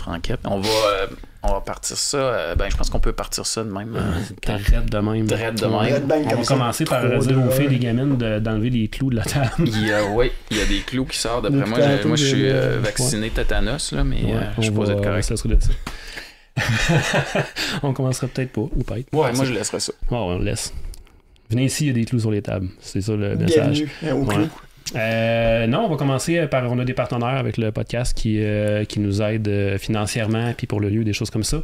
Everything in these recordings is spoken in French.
franquette. On va partir ça. Je pense qu'on peut partir ça de même. Drette de même. Drette de même. On va commencer par dire aux filles des gamines d'enlever les clous de la table. Il y a des clous qui sortent. D'après moi, moi, je suis vacciné tétanos, là, mais je suppose être correct. Ça serait de ça. On commencera peut-être pas, ou peut-être. Ouais, moi, je laisserais ça. On laisse. Venez ici, il y a des clous sur les tables. C'est ça le message. Bienvenue au clou. Non, on va commencer par... On a des partenaires avec le podcast qui nous aident financièrement, puis pour le lieu, des choses comme ça.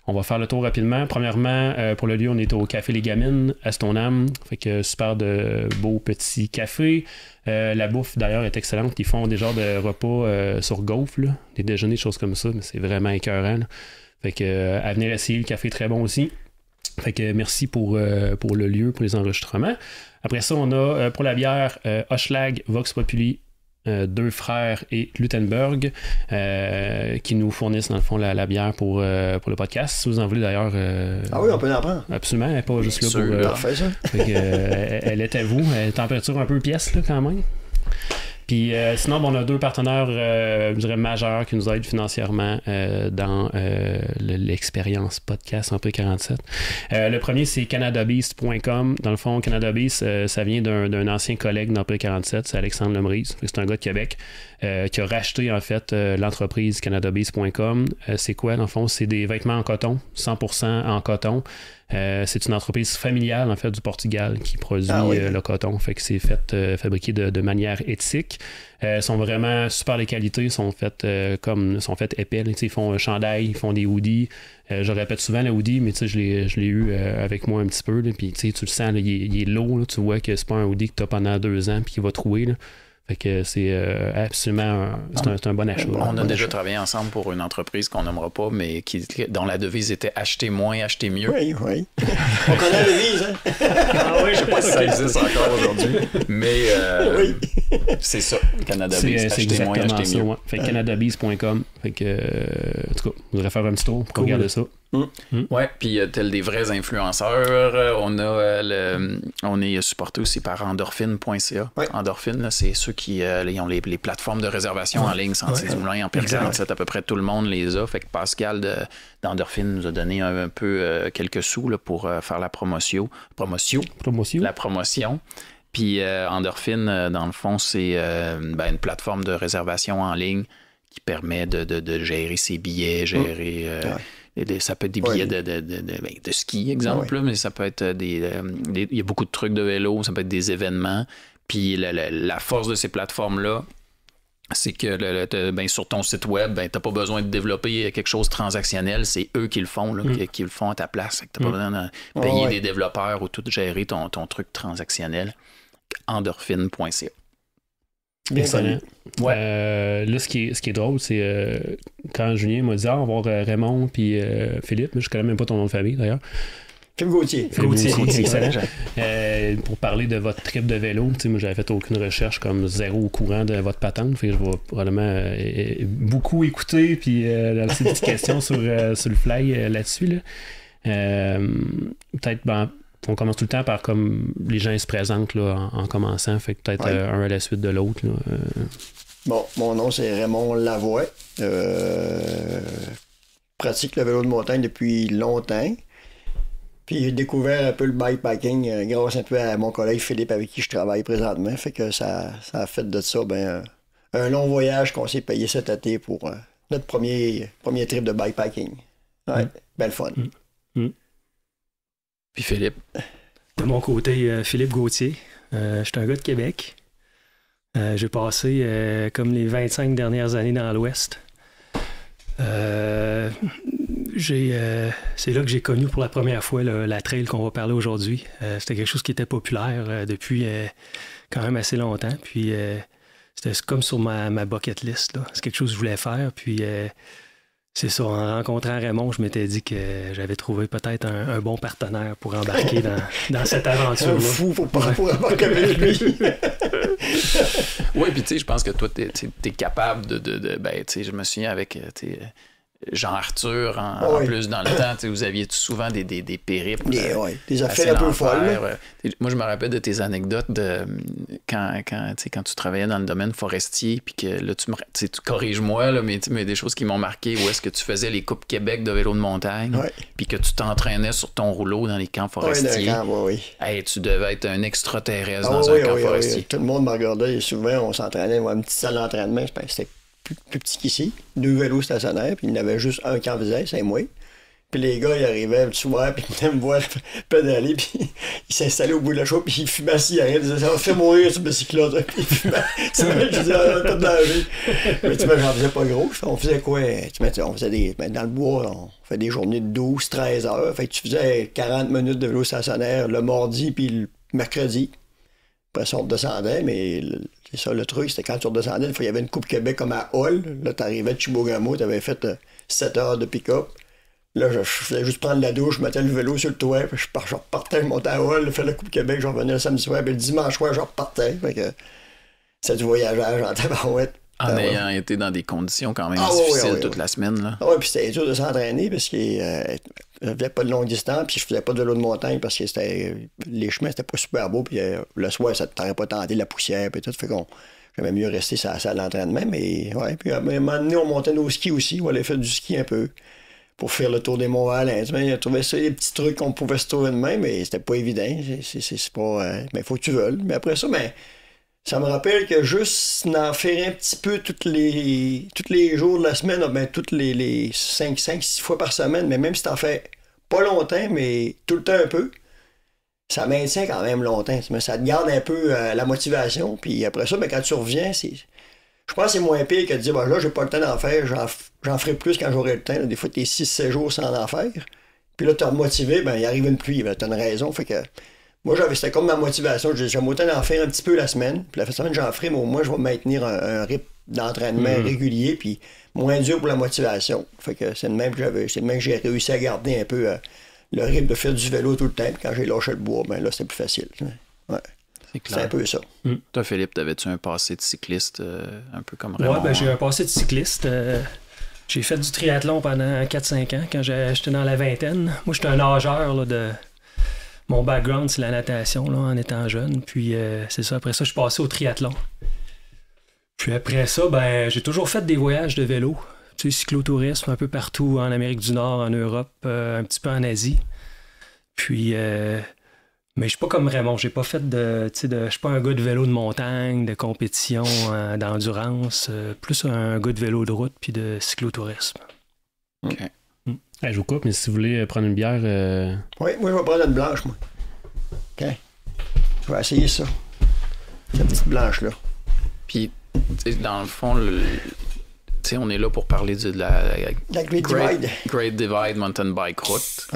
On va faire le tour rapidement. Premièrement, pour le lieu, on est au Café Les Gamines, à Stoneham. Fait que super de beaux petits cafés. La bouffe, d'ailleurs, est excellente. Ils font des genres de repas sur gaufres, là, des déjeuners, des choses comme ça, mais c'est vraiment écœurant, là. Fait que à venir essayer, le café est très bon aussi. Fait que merci pour le lieu, pour les enregistrements. Après ça, on a pour la bière Hochelag, Vox Populi, Deux Frères et Glutenberg qui nous fournissent dans le fond la bière pour le podcast. Si vous en voulez d'ailleurs. Ah oui, on peut en prendre. Absolument, elle n'est pas juste là pour. Parfait, ça. Fait que, elle est à vous. Température un peu pièce là, quand même. Puis sinon, on a deux partenaires, je dirais, majeurs qui nous aident financièrement dans l'expérience podcast en P47. Le premier, c'est canadabeast.com. Dans le fond, Canadabeast, ça vient d'un ancien collègue dans P47, c'est Alexandre Lemrise. C'est un gars de Québec qui a racheté, en fait, l'entreprise canadabeast.com. C'est quoi, dans le fond? C'est des vêtements en coton, 100% en coton. C'est une entreprise familiale en fait du Portugal qui produit le coton, fait que c'est fait fabriqué de manière éthique. Sont vraiment super de qualité, sont faits épais. Ils font un chandail, ils font des hoodies. Je répète souvent le hoodie, mais je l'ai eu avec moi un petit peu. Puis tu le sens, là, il est lourd. Là, tu vois que c'est pas un hoodie que tu as pendant 2 ans puis qui va trouer. Là. Fait que c'est absolument c'est un bon achat. On a déjà travaillé ensemble pour une entreprise qu'on nommera pas, mais dont la devise était acheter moins, acheter mieux. Oui. On connaît la devise, hein? Ah oui, je sais pas si ça existe encore aujourd'hui, mais c'est ça, Canadabeast, acheter moins, acheter mieux. Ouais. Fait que canadabeast.com. Fait que, en tout cas, vous devrez faire un petit tour pour regarder ça. Ouais, puis tel des vrais influenceurs, on est supporté aussi par endorphine.ca. Ouais. Endorphine, là, c'est ceux qui ils ont les plateformes de réservation en ligne, Sentier du Moulin, en P47, à peu près tout le monde les a. Fait que Pascal d'Endorphine nous a donné un peu quelques sous là, pour faire la promotion. La promotion. Puis Endorphine, dans le fond, c'est une plateforme de réservation en ligne qui permet de gérer ses billets, ça peut être des billets de ski, exemple, là, mais ça peut être il y a beaucoup de trucs de vélo, ça peut être des événements. Puis la force de ces plateformes-là, c'est que sur ton site web, tu n'as pas besoin de développer quelque chose de transactionnel, c'est eux qui le font, là, qui le font à ta place. Tu n'as pas besoin de payer des développeurs ou tout gérer ton truc transactionnel. Endorphine.ca. Excellent. Ouais. Là, ce qui est drôle, c'est quand Julien m'a dit on va voir Raymond puis Philippe, je connais même pas ton nom de famille d'ailleurs. Philippe Gauthier. Excellent. Pour parler de votre trip de vélo, moi j'avais fait aucune recherche, comme zéro au courant de votre patente, fait que je vais probablement beaucoup écouter puis lancer des petites questions sur le fly là-dessus. Là. Peut-être on commence tout le temps par comme les gens se présentent là, en commençant, fait que peut-être un à la suite de l'autre. Bon, mon nom c'est Raymond Lavoie. Pratique le vélo de montagne depuis longtemps. Puis j'ai découvert un peu le bikepacking grâce un peu à mon collègue Philippe avec qui je travaille présentement. Fait que ça a fait de ça un long voyage qu'on s'est payé cet été pour notre premier trip de bikepacking. Ouais, belle fun. Puis Philippe. De mon côté, Philippe Gauthier. Je suis un gars de Québec. J'ai passé comme les 25 dernières années dans l'Ouest. C'est là que j'ai connu pour la première fois la trail qu'on va parler aujourd'hui. C'était quelque chose qui était populaire depuis quand même assez longtemps. Puis c'était comme sur ma bucket list. Là. C'est quelque chose que je voulais faire. Puis c'est ça, en rencontrant Raymond, je m'étais dit que j'avais trouvé peut-être un bon partenaire pour embarquer dans cette aventure-là. Un fou pour embarquer avec lui. Oui, puis tu sais, je pense que toi, t'es capable de je me souviens avec Jean Arthur, en plus, dans le temps, vous aviez souvent des périples. Des affaires un peu folles. Moi, je me rappelle de tes anecdotes de quand tu travaillais dans le domaine forestier, puis que là, tu corriges-moi, là, mais des choses qui m'ont marqué, où est-ce que tu faisais les Coupes Québec de vélo de montagne, puis que tu t'entraînais sur ton rouleau dans les camps forestiers. Hey, tu devais être un extraterrestre dans un camp forestier. Tout le monde me regardait, et souvent, on s'entraînait dans une petite salle d'entraînement. C'était plus petit qu'ici, 2 vélos stationnaires, puis il y en avait juste un qui en faisait, c'est moi. Puis les gars, ils arrivaient le soir, puis ils venaient me voir pédaler, puis ils s'installaient au bout de la chose, puis ils fumaient assis, ils disaient, ça va faire mourir ce bicyclette. Puis ils fumaient. Tu sais, je disais, pas de danger. Mais tu vois, j'en faisais pas gros. On faisait quoi? On faisait dans le bois, on fait des journées de 12-13 heures. Fait que tu faisais 40 minutes de vélo stationnaire le mardi, puis le mercredi. Après ça, on descendait, mais c'est ça le truc, c'était quand tu redescendais, il y avait une Coupe Québec comme à Hall. Là, t'arrivais de Chibougamau, t'avais fait 7 heures de pick-up. Là, je faisais juste prendre la douche, je mettais le vélo sur le toit, puis je repartais, je montais à Hall, je faisais la Coupe Québec, je revenais le samedi soir, puis le dimanche soir, je repartais. Fait que c'est du voyageage en tabarouette. En ayant été dans des conditions quand même difficiles toute la semaine. Là. Oui, puis c'était dur de s'entraîner parce que je faisais pas de longue distance, puis je faisais pas de vélo de montagne parce que les chemins c'était pas super beau, puis le soir, ça ne t'aurait pas tenté la poussière, puis tout. Fait qu'on j'aimais mieux rester sur la salle d'entraînement, mais ouais. Puis à un moment donné, on montait nos skis aussi, on allait faire du ski un peu pour faire le tour des Monts-Valin. Il a trouvé ça, des petits trucs qu'on pouvait se trouver de même, mais c'était pas évident. C'est pas. Mais faut que tu veuilles. Mais après ça, ça me rappelle que juste d'en faire un petit peu tous les jours de la semaine, toutes les 5-6 fois par semaine, mais même si t'en fais pas longtemps, mais tout le temps un peu, ça maintient quand même longtemps. Mais ça te garde un peu la motivation. Puis après ça, quand tu reviens, je pense que c'est moins pire que de dire, là, j'ai pas le temps d'en faire, j'en ferai plus quand j'aurai le temps. Là, des fois, t'es 6-7 jours sans en faire. Puis là, t'es remotivé, il arrive une pluie, t'as une raison. Fait que moi, c'était comme ma motivation. J'aime autant d'en faire un petit peu la semaine. Puis la semaine, j'en ferai, mais au moins, je vais maintenir un rythme d'entraînement régulier, puis moins dur pour la motivation. Fait que c'est le même que j'ai réussi à garder un peu le rythme de faire du vélo tout le temps. Puis quand j'ai lâché le bois, là, c'était plus facile. Ouais. C'est un peu ça. Toi, Philippe, t'avais-tu un passé de cycliste un peu comme Raymond? Ouais, j'ai un passé de cycliste. J'ai fait du triathlon pendant 4-5 ans quand j'étais dans la vingtaine. Moi, j'étais un nageur là, de... Mon background, c'est la natation là, en étant jeune. Puis c'est ça. Après ça, je suis passé au triathlon. Puis après ça, j'ai toujours fait des voyages de vélo. Tu sais, cyclotourisme un peu partout en Amérique du Nord, en Europe, un petit peu en Asie. Puis... mais je suis pas comme Raymond. J'ai pas fait je suis pas un gars de vélo de montagne, de compétition, d'endurance. Plus un gars de vélo de route puis de cyclotourisme. OK. Je vous coupe, mais si vous voulez prendre une bière... Oui, moi, je vais prendre une blanche, moi. OK. Je vais essayer ça. Cette petite blanche-là. Puis, dans le fond, on est là pour parler de la Great Divide Mountain Bike Route,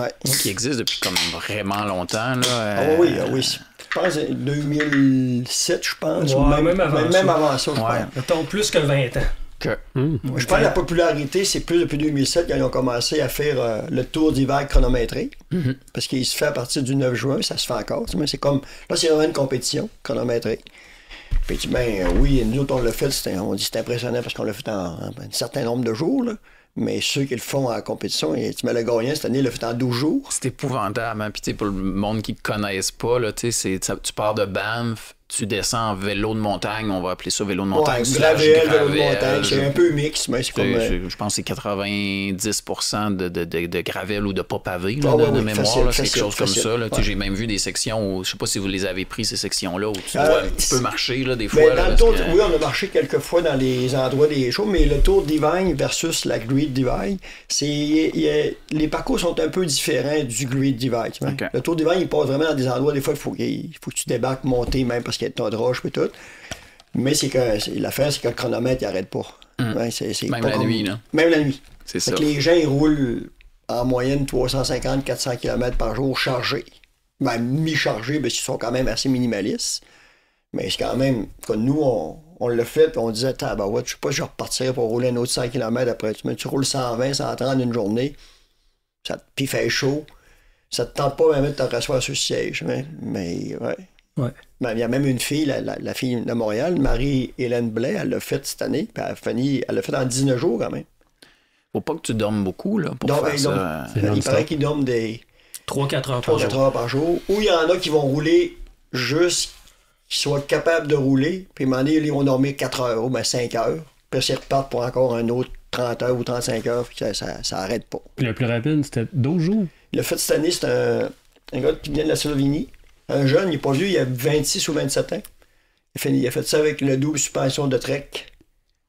qui existe depuis comme vraiment longtemps. Là, oui. Je pense 2007, je pense. Ouais, même avant ça, je pense. Mettons plus que 20 ans. Je pense que la popularité, c'est plus depuis 2007 quand ils ont commencé à faire le tour d'hiver chronométré. Parce qu'il se fait à partir du 9 juin, ça se fait encore. Mais c'est comme. Là, c'est vraiment une compétition chronométrée. Puis, oui, nous autres, on l'a fait, on dit que c'est impressionnant parce qu'on l'a fait en un certain nombre de jours. Là. Mais ceux qui le font en compétition, tu mets le gagnant cette année, il l'a fait en 12 jours. C'est épouvantable. Hein? Puis, pour le monde qui ne connaisse pas, là, tu pars de Banff, tu descends en vélo de montagne, on va appeler ça vélo de montagne. Gravel, vélo de montagne, c'est un peu mix, mais c'est comme... Je pense que c'est 90% de gravel ou de pas pavé, de mémoire, c'est quelque chose comme ça. Là. J'ai même vu des sections où, je sais pas si vous les avez pris, ces sections-là, où tu dois un petit peu marcher, là, des fois. Oui, on a marché quelques fois dans les endroits des shows, mais le Tour Divide versus la Great Divide, les parcours sont un peu différents du Great Divide. Okay. Le Tour Divide, il passe vraiment dans des endroits, des fois, il faut que tu débarques, monter, même parce qu'il y a de tas de roches et tout. Mais l'affaire, c'est que le chronomètre, il n'arrête pas. Même la nuit, là. Même la nuit. C'est ça. Que les gens, ils roulent en moyenne 350-400 km par jour chargés. Mi-chargés, parce qu'ils sont quand même assez minimalistes. Mais c'est quand même, comme nous, on l'a fait, on disait, je sais pas si je repartirais pour rouler un autre 100 km après. Tu roules 120, 130 une journée, puis il fait chaud. Ça te tente pas même de te rasseoir sur le siège. Mais ouais. Il y a même une fille, la fille de Montréal, Marie-Hélène Blais, elle l'a fait cette année, puis elle l'a fait en 19 jours quand même. Faut pas que tu dormes beaucoup là, pour faire ça. Il paraît qu'ils dorment des 3-4 heures par jour. Ou il y en a qui vont rouler juste qu'ils soient capables de rouler. Puis à un moment donné, ils vont dormir 4 heures ou 5 heures. Puis ils repartent pour encore un autre 30 heures ou 35 heures. Puis ça arrête pas. Puis le plus rapide, c'était 12 jours. Le fait cette année, c'est un gars qui vient de la Slovénie. Un jeune, il n'est pas vieux, il a 26 ou 27 ans. Il a fait ça avec le double suspension de Trek.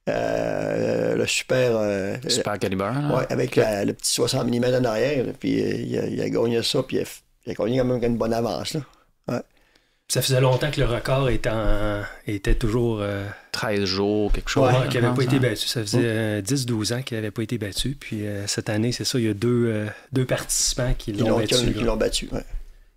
Le super... super calibre. Oui, avec le petit 60 mm en arrière. Puis il a gagné ça, puis il a gagné quand même une bonne avance. Là. Ouais. Ça faisait longtemps que le record était toujours... 13 jours, quelque chose. Ouais, qui n'avait pas été battu. Ça faisait 10-12 ans qu'il n'avait pas été battu. Puis cette année, c'est ça, il y a deux participants qui l'ont battu. Qui l'ont battu, oui.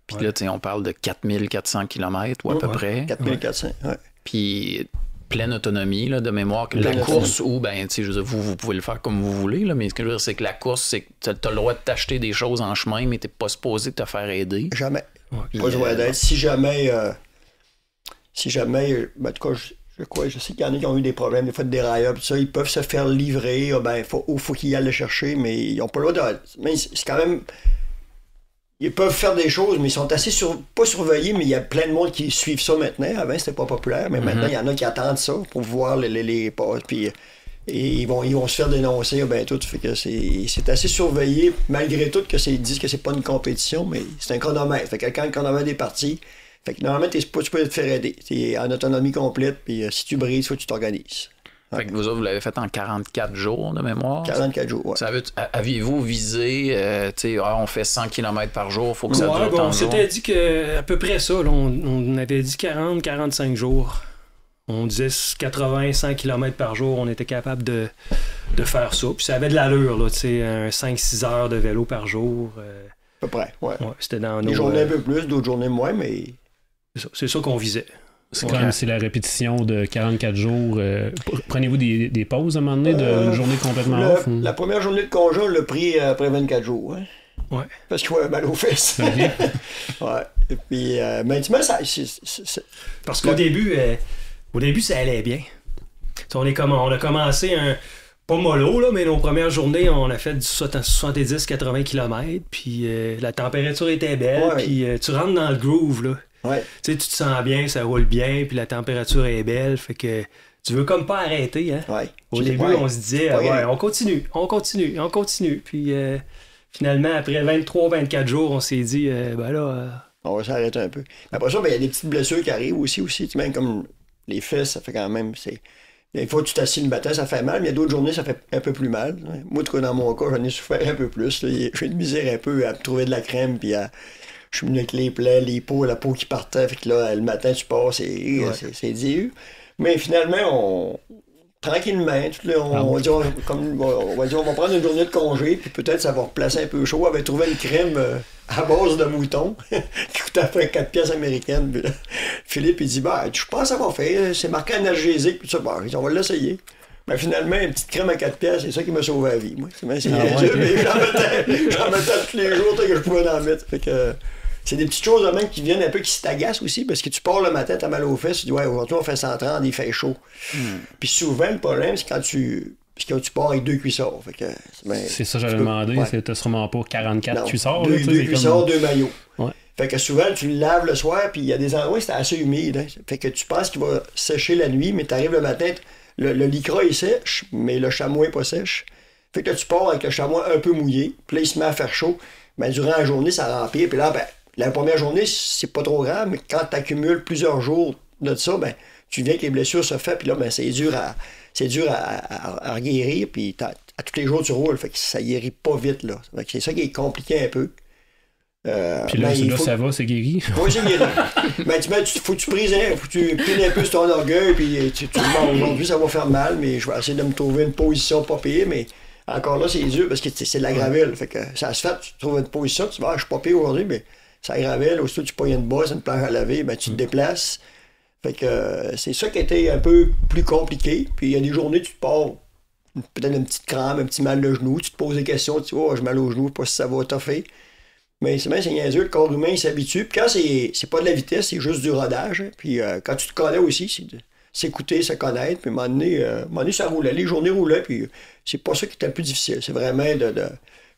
Puis là, on parle de 4400 km ou à peu près. 4400, oui. Puis pleine autonomie là, de mémoire. Que la course, où, ben, je veux dire, vous pouvez le faire comme vous voulez, là, mais ce que je veux dire, c'est que la course, c'est que tu as le droit de t'acheter des choses en chemin, mais tu n'es pas supposé te faire aider. Jamais. Pas le droit d'être. Si jamais, ben, en tout cas, je sais qu'il y en a qui ont eu des problèmes, des fois de dérailleur, tout ça, ils peuvent se faire livrer, ben, faut qu'ils aillent le chercher, mais ils n'ont pas le droit de... Mais c'est quand même... Ils peuvent faire des choses, mais ils sont assez pas surveillés, mais il y a plein de monde qui suivent ça maintenant. Avant, c'était pas populaire, mais maintenant, il y en a qui attendent ça pour voir les passes. Puis et ils vont se faire dénoncer, ben tout. Fait que c'est assez surveillé, malgré tout, ils disent que c'est pas une compétition, mais c'est un chronomètre. Fait que quand le chronomètre est parti, fait que normalement, tu peux te faire aider. T'es en autonomie complète, puis si tu brises, faut que tu t'organises. Fait que vous autres, vous l'avez fait en 44 jours de mémoire? 44 jours, oui. Aviez-vous visé, on fait 100 km par jour, il faut que ça dure tant de jours? On s'était dit à peu près ça, là, on avait dit 40-45 jours. On disait 80-100 km par jour, on était capable de faire ça. Puis ça avait de l'allure, là, 5-6 heures de vélo par jour. À peu près, oui. Ouais, c'était dans des journées un peu plus, d'autres journées moins, mais... C'est ça qu'on visait. C'est la répétition de 44 jours. Prenez-vous des pauses à un moment donné, d'une journée complètement off? La première journée de congé, on l'a pris après 24 jours. Hein? Ouais. Parce qu'il avait mal aux fesses. Okay. Ouais. Et puis, maintenant, ça... Parce qu'au début, ça allait bien. On a commencé pas mollo, là, mais nos premières journées, on a fait du 70-80 km, puis la température était belle, puis tu rentres dans le groove, là. Ouais. Tu te sens bien, ça roule bien, puis la température est belle, fait que tu veux comme pas arrêter, hein? Ouais. Au début, on se disait, on continue, puis finalement, après 23-24 jours, on s'est dit, on va s'arrêter un peu. Après ça, il y a des petites blessures qui arrivent aussi, même comme les fesses, ça fait quand même, des fois, tu t'assieds le matin, ça fait mal, mais il y a d'autres journées, ça fait un peu plus mal. Moi, en tout cas, dans mon cas, j'en ai souffert un peu plus. J'ai eu de misère un peu à trouver de la crème, puis je suis venu avec les plaies, les peaux, la peau qui partait. Fait que là, le matin, tu pars, c'est dur. Mais finalement, tranquillement, on va dire, on va prendre une journée de congé, puis peut-être ça va replacer un peu chaud. On va trouver une crème à base de mouton qui coûte à peu près 4 pièces américaines. Puis là, Philippe, il dit, je pense que ça va faire. C'est marqué analgésique, puis ça, on va l'essayer. Mais finalement, une petite crème à 4 pièces, c'est ça qui m'a sauvé la vie. Moi. Mais j'en mettais tous les jours que je pouvais en mettre. Fait que c'est des petites choses de même qui viennent un peu, qui t'agacent aussi, parce que tu pars le matin, t'as mal aux fesses, tu dis, aujourd'hui on fait 130, il fait chaud. Puis souvent, le problème, c'est quand tu pars avec 2 cuissards. Fait que, c'est ça, j'avais demandé, t'as sûrement pas 44 cuissards. 2 cuissards, 2 maillots. Ouais. Fait que souvent, tu le laves le soir, puis il y a des endroits, c'est assez humide. Hein. Fait que tu penses qu'il va sécher la nuit, mais t'arrives le matin, le lycra est sèche, mais le chamois n'est pas sèche. Fait que là, tu pars avec le chamois un peu mouillé, puis là, il se met à faire chaud. Ben, durant la journée, ça remplit, puis là, la première journée, c'est pas trop grave, mais quand tu accumules plusieurs jours de ça, tu viens que les blessures se font, puis là, c'est dur à guérir, puis à tous les jours, tu roules, fait que ça guérit pas vite, là. Fait que c'est ça qui est compliqué un peu. Puis là, ça va, c'est guéri. Oui, c'est guéri. Mais faut que tu prises, faut que tu pines un peu sur ton orgueil, puis tu aujourd'hui, ça va faire mal, mais je vais essayer de me trouver une position pas pire, mais encore là, c'est dur, parce que c'est de la gravelle. Fait que ça se fait, tu trouves une position, tu vas, je suis pas pire aujourd'hui, mais ça gravelle, aussitôt tu pognes une bosse, une planche à laver, tu te déplaces. Fait que c'est ça qui a été un peu plus compliqué. Puis il y a des journées, tu te pars peut-être une petite crampe, un petit mal de genou, tu te poses des questions, tu dis, j'ai mal au genou, pas si ça va toffer. Mais c'est niaiseux, le corps humain il s'habitue. Puis quand c'est pas de la vitesse, c'est juste du rodage. Hein. Puis quand tu te connais aussi, s'écouter, se connaître, puis à un moment donné, ça roulait, les journées roulaient, puis c'est pas ça qui était le plus difficile, c'est vraiment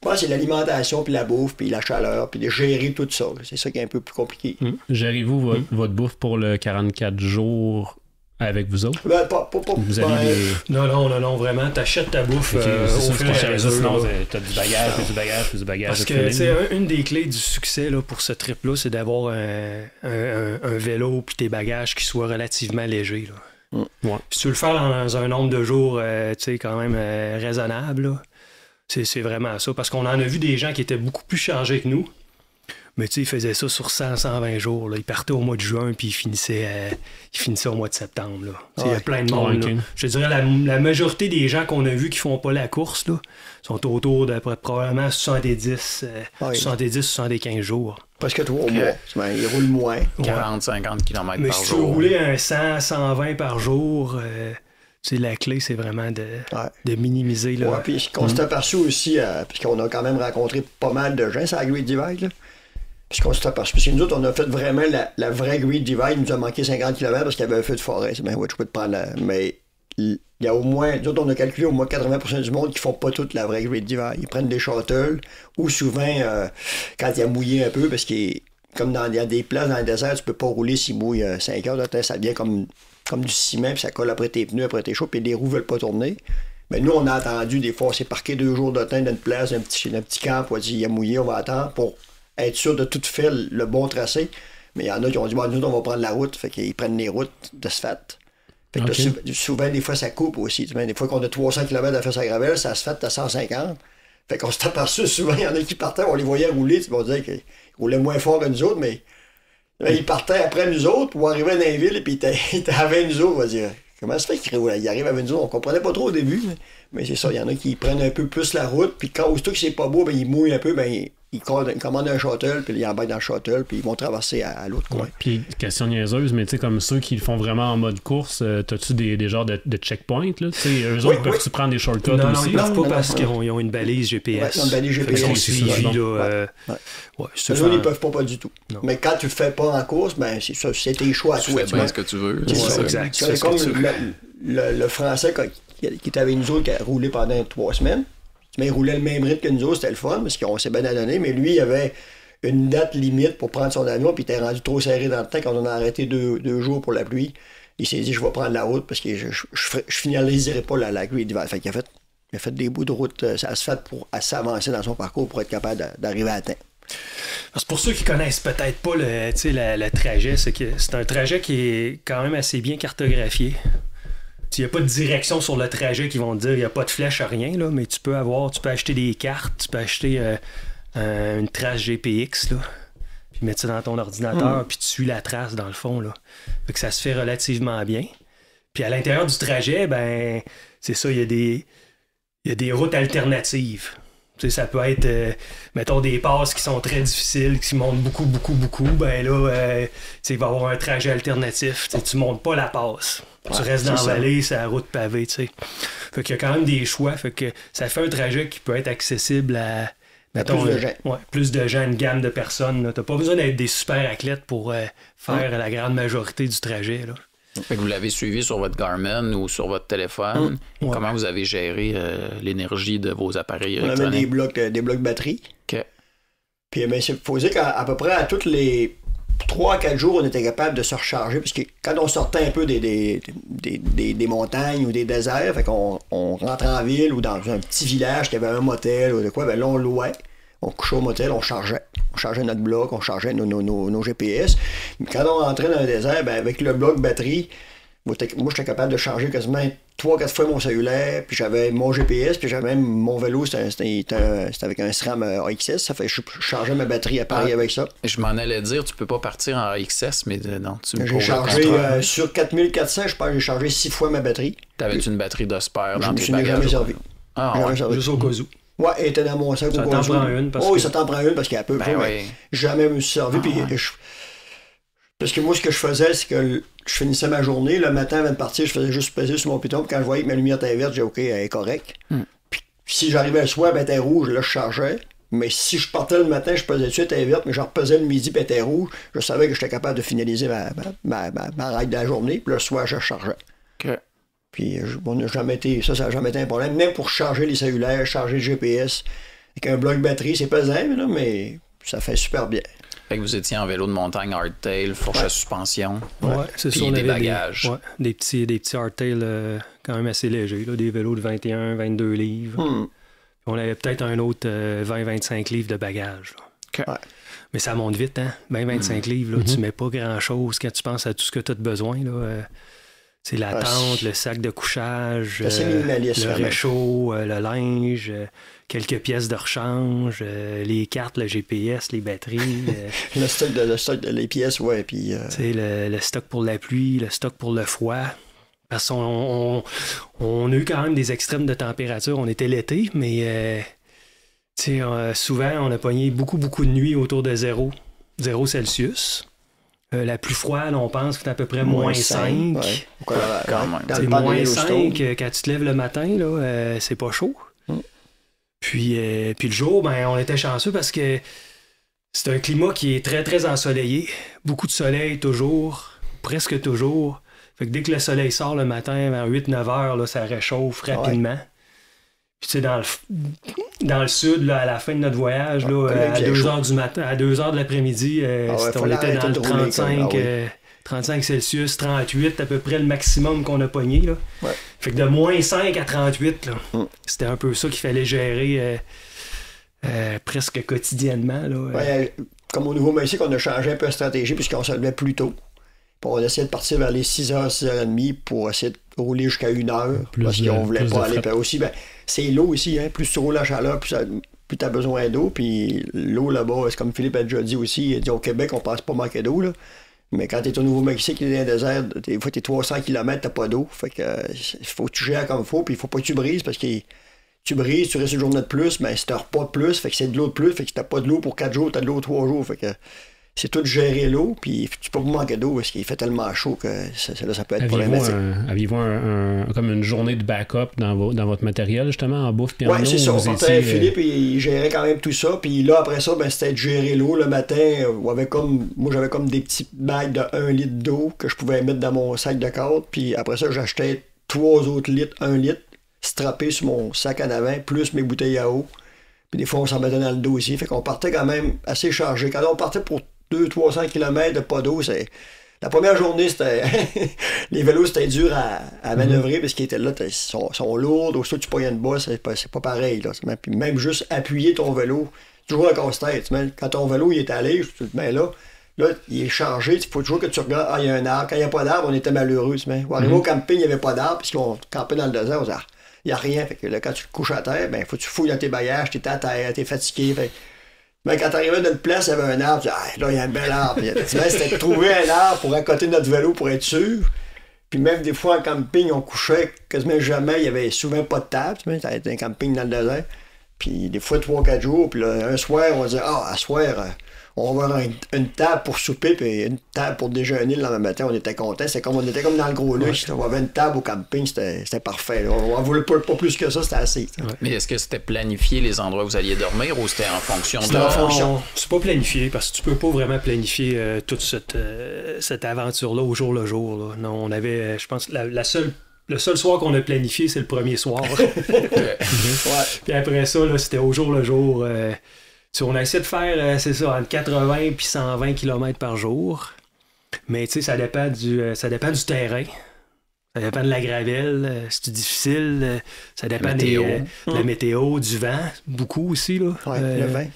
je pense que c'est l'alimentation, puis la bouffe, puis la chaleur, puis de gérer tout ça. C'est ça qui est un peu plus compliqué. Gérez-vous votre bouffe pour le 44 jours avec vous autres? Ben, vous avez Non, vraiment, t'achètes ta bouffe au fur et à mesure. Sinon, t'as du bagage, puis du bagage, puis du bagage. Parce que, tu sais, une des clés du succès là, pour ce trip-là, c'est d'avoir un vélo puis tes bagages qui soient relativement légers. Là. Ouais. Puis tu veux le faire dans un nombre de jours, tu sais, quand même raisonnable, là. C'est vraiment ça. Parce qu'on en a vu des gens qui étaient beaucoup plus chargés que nous. Mais tu sais, ils faisaient ça sur 100-120 jours. Là. Ils partaient au mois de juin, puis ils finissaient au mois de septembre. Là. Il y a plein de monde. Okay. Je te dirais, la majorité des gens qu'on a vus qui font pas la course là, sont autour de probablement 70-75 jours. Presque 3 mois. Ils roulent moins. 40-50 km par jour. Mais si tu veux rouler un 100-120 par jour... la clé, c'est vraiment de minimiser. Oui, puis ce qu'on s'est aperçu aussi, puisqu'on a quand même rencontré pas mal de gens sur la Great Divide, là, puis ce qu'on s'est aperçu, parce que nous autres, on a fait vraiment la vraie Great Divide, il nous a manqué 50 km parce qu'il y avait un feu de forêt. C'est bien, ouais, je peux te prendre mais il y a au moins, nous autres, on a calculé au moins 80% du monde qui font pas toute la vraie Great Divide. Ils prennent des shuttles, ou souvent, quand il y a mouillé un peu, parce qu'il comme il y a des places dans le désert, tu peux pas rouler s'il mouille 5 heures de temps, ça devient comme du ciment, puis ça colle après tes pneus, après tes chauds, puis les roues veulent pas tourner. Mais nous, on a attendu, des fois, on s'est parqué 2 jours de temps dans une place, un petit camp, on a dit, il a mouillé, on va attendre pour être sûr de tout faire le bon tracé. Mais il y en a qui ont dit, nous, on va prendre la route, fait qu'ils prennent les routes d'asphalte. Fait que là, souvent, des fois, ça coupe aussi. Des fois qu'on a 300 km à faire sa gravelle, ça se fait à 150. Fait qu'on s'est aperçu, souvent, il y en a qui partaient, on les voyait rouler, on disait qu'ils roulaient moins fort que nous autres, mais ils partaient après nous autres pour arriver dans les villes, et puis ils étaient avec nous autres, on va dire. Comment ça fait qu'ils arrivent avec nous autres? On comprenait pas trop au début, mais c'est ça, il y en a qui prennent un peu plus la route, puis quand aussitôt que c'est pas beau, ils mouillent un peu, ils commandent un shuttle, puis ils embarquent dans le shuttle, puis ils vont traverser à l'autre coin. Puis, question niaiseuse, mais tu sais, comme ceux qui le font vraiment en mode course, t'as-tu des genres de checkpoints, là? Tu sais, eux autres, peuvent-tu prendre des shortcuts aussi? Non, ils peuvent pas parce qu'ils ont une balise GPS. Ils ont une balise GPS. Ils suivis, là. Eux autres, ils peuvent pas du tout. Non. Mais quand tu le fais pas en course, ben c'est tes choix à toi. Tu fais bien ce que tu veux. C'est ça, exact. C'est comme le Français qui était avec nous autres, qui a roulé pendant 3 semaines. Mais il roulait le même rythme que nous autres, c'était le fun, parce qu'on s'est bien adonné, mais lui, il avait une date limite pour prendre son avion, puis il était rendu trop serré dans le temps quand on a arrêté 2 jours pour la pluie. Il s'est dit, je vais prendre la route, parce que je finaliserai pas la Great Divide. Fait qu'il a fait des bouts de route asphalte pour s'avancer dans son parcours pour être capable d'arriver à temps. Parce que pour ceux qui connaissent peut-être pas le trajet, c'est un trajet qui est quand même assez bien cartographié. Il n'y a pas de direction sur le trajet qui vont te dire, il n'y a pas de flèche, rien, là, mais tu peux acheter des cartes, tu peux acheter une trace GPX, là, puis mettre ça dans ton ordinateur, puis tu suis la trace dans le fond. Là. Fait que ça se fait relativement bien. Puis à l'intérieur du trajet, ben c'est ça, il y a des routes alternatives. Tu sais, ça peut être, mettons, des passes qui sont très difficiles, qui montent beaucoup, ben là, il va y avoir un trajet alternatif. Tu montes pas la passe. Tu restes dans la vallée, c'est la route pavée, tu sais. Fait qu'il y a quand même des choix. Fait que ça fait un trajet qui peut être accessible à, mettons, plus de gens, une gamme de personnes. T'as pas besoin d'être des super athlètes pour faire la grande majorité du trajet, là. Fait que vous l'avez suivi sur votre Garmin ou sur votre téléphone. Comment vous avez géré l'énergie de vos appareils électroniques? On avait des blocs batterie. OK. Puis il faut dire qu'à peu près à tous les 3-4 jours, on était capable de se recharger, parce que quand on sortait un peu des montagnes ou des déserts, fait qu'on rentrait en ville ou dans un petit village qui avait un motel ou de quoi, ben là, on louait. On couchait au motel, on chargeait. On chargeait notre bloc, on chargeait nos GPS. Mais quand on rentrait dans le désert, ben avec le bloc batterie, moi, j'étais capable de charger quasiment 3-4 fois mon cellulaire, puis j'avais mon GPS, puis j'avais même mon vélo, c'était avec un SRAM AXS, ça fait que je chargeais ma batterie à Paris avec ça. Je m'en allais dire, tu peux pas partir en AXS, mais non, tu me J'ai chargé sur 4400, je pense que j'ai chargé 6 fois ma batterie. T'avais-tu une batterie de spare dans tes bagages? Je n'ai jamais servi. Juste au cas où. Ouais, elle était dans mon sac au cas où. Ça t'en prend une. Oui, ça t'en prend une parce qu'elle peut pas. Jamais me suis servi. Parce que moi, ce que je faisais, c'est que je finissais ma journée. Le matin, avant de partir, je faisais juste peser sur mon piton. Puis quand je voyais que ma lumière était verte, j'ai OK, elle est correcte. Puis si j'arrivais le soir, elle était rouge, là, je chargeais. Mais si je partais le matin, je pesais dessus, elle était verte, mais je repesais le midi, puis elle était rouge. Je savais que j'étais capable de finaliser ma ride de la journée. Puis le soir, je chargeais. OK. Puis on n'a jamais été. Ça n'a jamais été un problème. Même pour charger les cellulaires, charger le GPS. Avec un bloc batterie, c'est pesant, mais ça fait super bien. Fait que vous étiez en vélo de montagne, hardtail, fourche à suspension. Ouais, c'est ça. On des avait bagages. Des petits hardtails quand même assez légers, là, des vélos de 21, 22 livres. On avait peut-être un autre 20-25 livres de bagages. Okay. Ouais. Mais ça monte vite, hein? 25 livres, là, tu mets pas grand-chose quand tu penses à tout ce que tu as de besoin. Là, c'est la tente, le sac de couchage, le réchaud, le linge, quelques pièces de rechange, les cartes, le GPS, les batteries. le stock de les pièces, ouais. Puis, le stock pour la pluie, le stock pour le froid. Parce qu'on a eu quand même des extrêmes de température. On était l'été, mais souvent, on a pogné beaucoup de nuits autour de 0 Celsius. La plus froide, on pense que c'est à peu près moins 5. Ouais. C'est moins 5 quand tu te lèves le matin, là, c'est pas chaud. Puis le jour, on était chanceux parce que c'est un climat qui est très, très ensoleillé. Beaucoup de soleil toujours, presque toujours. Fait que dès que le soleil sort le matin, vers 8-9 heures, là, ça réchauffe rapidement. Puis tu sais, dans le sud, là, à la fin de notre voyage, là, à 2 heures du matin, à 2 heures de l'après-midi, on était dans le 35 Celsius, 38, à peu près le maximum qu'on a pogné. Là. Ouais. Fait que de moins 5 à 38, là, c'était un peu ça qu'il fallait gérer presque quotidiennement. Là, ouais, comme au Nouveau-Mexique, on a changé un peu de stratégie puisqu'on se levait plus tôt. Puis on essayait de partir vers les 6h, 6h30 pour essayer de rouler jusqu'à 1h parce qu'on voulait pas aller. Puis aussi, c'est l'eau ici. Hein? Plus tu roules à chaleur, plus tu as besoin d'eau. Puis l'eau là-bas, c'est comme Philippe a déjà dit aussi, il a dit au Québec, on pense pas manquer d'eau. Là. Mais quand tu es au Nouveau-Mexique, tu es dans un désert, des fois tu es 300 km, tu n'as pas d'eau. Fait que il faut que tu gères comme il faut. Puis il faut pas que tu brises parce que tu brises, tu restes une journée de plus, mais si tu n'as pas de plus, fait que c'est de l'eau de plus. Fait que si tu n'as pas de l'eau pour 4 jours, tu as de l'eau 3 jours. Fait que c'est tout gérer l'eau, puis tu peux pas manquer d'eau parce qu'il fait tellement chaud que ça peut être problématique. Aviez-vous comme une journée de backup dans votre matériel, justement, en bouffe puis en eau? Oui, c'est ça. Philippe, il gérait quand même tout ça, puis là, après ça, c'était de gérer l'eau le matin. Moi, j'avais comme des petits bacs de 1 litre d'eau que je pouvais mettre dans mon sac de cadre, puis après ça, j'achetais 3 autres litres, 1 litre, strappés sur mon sac en avant, plus mes bouteilles à eau. Puis des fois, on s'en mettait dans le dos aussi. Fait qu'on partait quand même assez chargé. Quand on partait pour 200-300 km de pas d'eau, la première journée, c'était les vélos, c'était dur à manœuvrer parce qu'ils étaient là, ils sont lourds. Aussitôt que tu pognes une bosse, c'est pas pareil. Là. Puis même juste appuyer ton vélo, c'est toujours un casse-tête. Quand ton vélo il est allé, tu te mets là, il est chargé, il faut toujours que tu regardes, il y a un arbre. Quand il n'y a pas d'arbre, on était malheureux. On arrivait au camping, il n'y avait pas d'arbre, puisqu'on campait dans le désert, on disait, il n'y a rien. Fait que là, quand tu te couches à terre, il faut que tu fouilles dans tes bagages, t'es à terre, t'es fatigué. Mais quand t'arrivais dans une place, il y avait un arbre, tu dis, là, il y a un bel arbre. C'était de trouver un arbre pour accoter notre vélo pour être sûr. Puis même des fois en camping, on couchait quasiment jamais, il y avait souvent pas de table. C'était un camping dans le désert. Puis des fois 3-4 jours, puis là, un soir, on disait, à soir, on va avoir une table pour souper, puis une table pour déjeuner le lendemain matin, on était contents. On était comme dans le gros luxe. On avait une table au camping, c'était parfait. On en voulait pas plus que ça, c'était assez. Ouais. Mais est-ce que c'était planifié les endroits où vous alliez dormir ou c'était en fonction de la fonction? C'est pas planifié parce que tu peux pas vraiment planifier toute cette aventure-là au jour le jour. Là. Non, on avait, je pense, le seul soir qu'on a planifié, c'est le premier soir. Puis après ça, là, c'était au jour le jour. On a essayé de faire, entre 80 et 120 km par jour. Mais ça dépend du terrain. Ça dépend de la gravelle. C'est difficile. Ça dépend de la météo, du vent. Beaucoup aussi. Là. Le vent.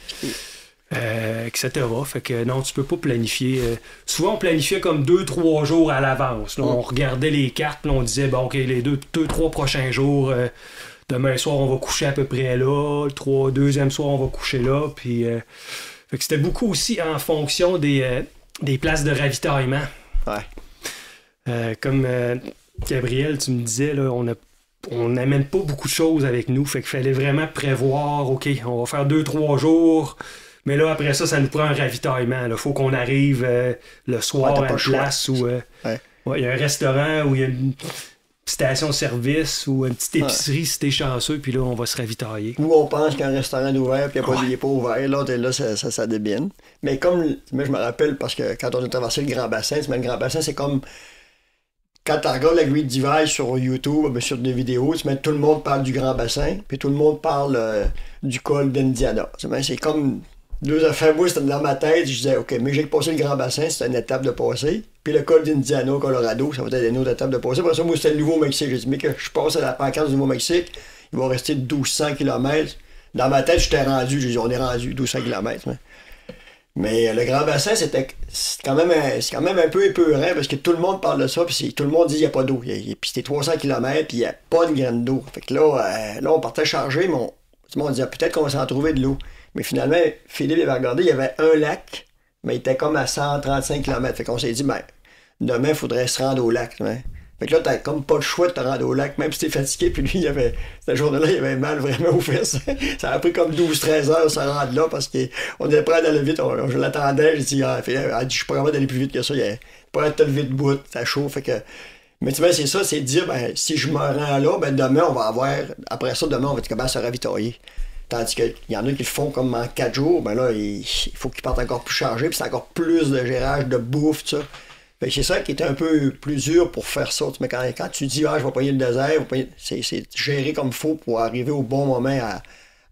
Etc. Fait que non, tu peux pas planifier. Souvent, on planifiait comme 2-3 jours à l'avance. Là, on regardait les cartes et on disait, bon, OK, les 2-3 prochains jours... demain soir, on va coucher à peu près là. Le deuxième soir, on va coucher là. Puis, fait que c'était beaucoup aussi en fonction des places de ravitaillement. Ouais. Comme Gabriel, tu me disais, là, on n'amène pas beaucoup de choses avec nous. Fait qu'il fallait vraiment prévoir, OK, on va faire 2-3 jours. Mais là, après ça, ça nous prend un ravitaillement. Il faut qu'on arrive le soir à une place où il y a un restaurant, où il y a une station-service ou une petite épicerie si t'es chanceux, puis là, on va se ravitailler. Ou on pense qu'un restaurant est ouvert, puis il n'est pas ouvert. Là, ça débine. Mais comme, je me rappelle, parce que quand on a traversé le Grand Bassin, le Grand Bassin, c'est comme quand tu regardes la grille de device sur YouTube, sur des vidéos, tout le monde parle du Grand Bassin, puis tout le monde parle du col d'Indiana. C'est comme deux affaires. Moi, c'était dans ma tête, je disais, OK, mais j'ai passé le Grand Bassin, c'était une étape de passer. Puis le col d'Indiana, Colorado, ça va être une autre étape de passer. Après ça, moi, c'était le Nouveau-Mexique. J'ai dit, mais que je passe à la pancarte du Nouveau-Mexique, il va rester 1200 km. Dans ma tête, j'étais rendu, j'ai dit, on est rendu 1200 km. Mais le Grand Bassin, c'est quand même un peu épeurant parce que tout le monde parle de ça, puis tout le monde dit qu'il n'y a pas d'eau. Puis c'était 300 km, puis il n'y a pas de graine d'eau. Fait que là, on partait charger, mais tout le monde disait peut-être qu'on va s'en trouver de l'eau. Mais finalement, Philippe avait regardé, il y avait un lac, mais il était comme à 135 km. Fait qu'on s'est dit, ben, demain, il faudrait se rendre au lac. Fait que là, t'as comme pas le choix de te rendre au lac, même si t'es fatigué. Puis lui, cette journée-là, il avait mal vraiment aux fesses. Ça a pris comme 12-13 heures de se rendre là parce qu'on était prêt à aller vite. Je l'attendais, j'ai dit, je suis pas capable d'aller plus vite que ça. Il est prêt à te lever debout, t'as chaud. Fait que... Mais tu vois, c'est ça, c'est de dire, ben, si je me rends là, ben, demain, on va avoir. Après ça, demain, on va être capable de se ravitailler. Tandis qu'il y en a qui le font comme en 4 jours, ben là, il faut qu'ils partent encore plus chargés, puis c'est encore plus de gérage, de bouffe, tout ça. Fait que c'est ça qui est un peu plus dur pour faire ça. Mais quand tu dis, je vais pogner le désert, c'est gérer comme il faut pour arriver au bon moment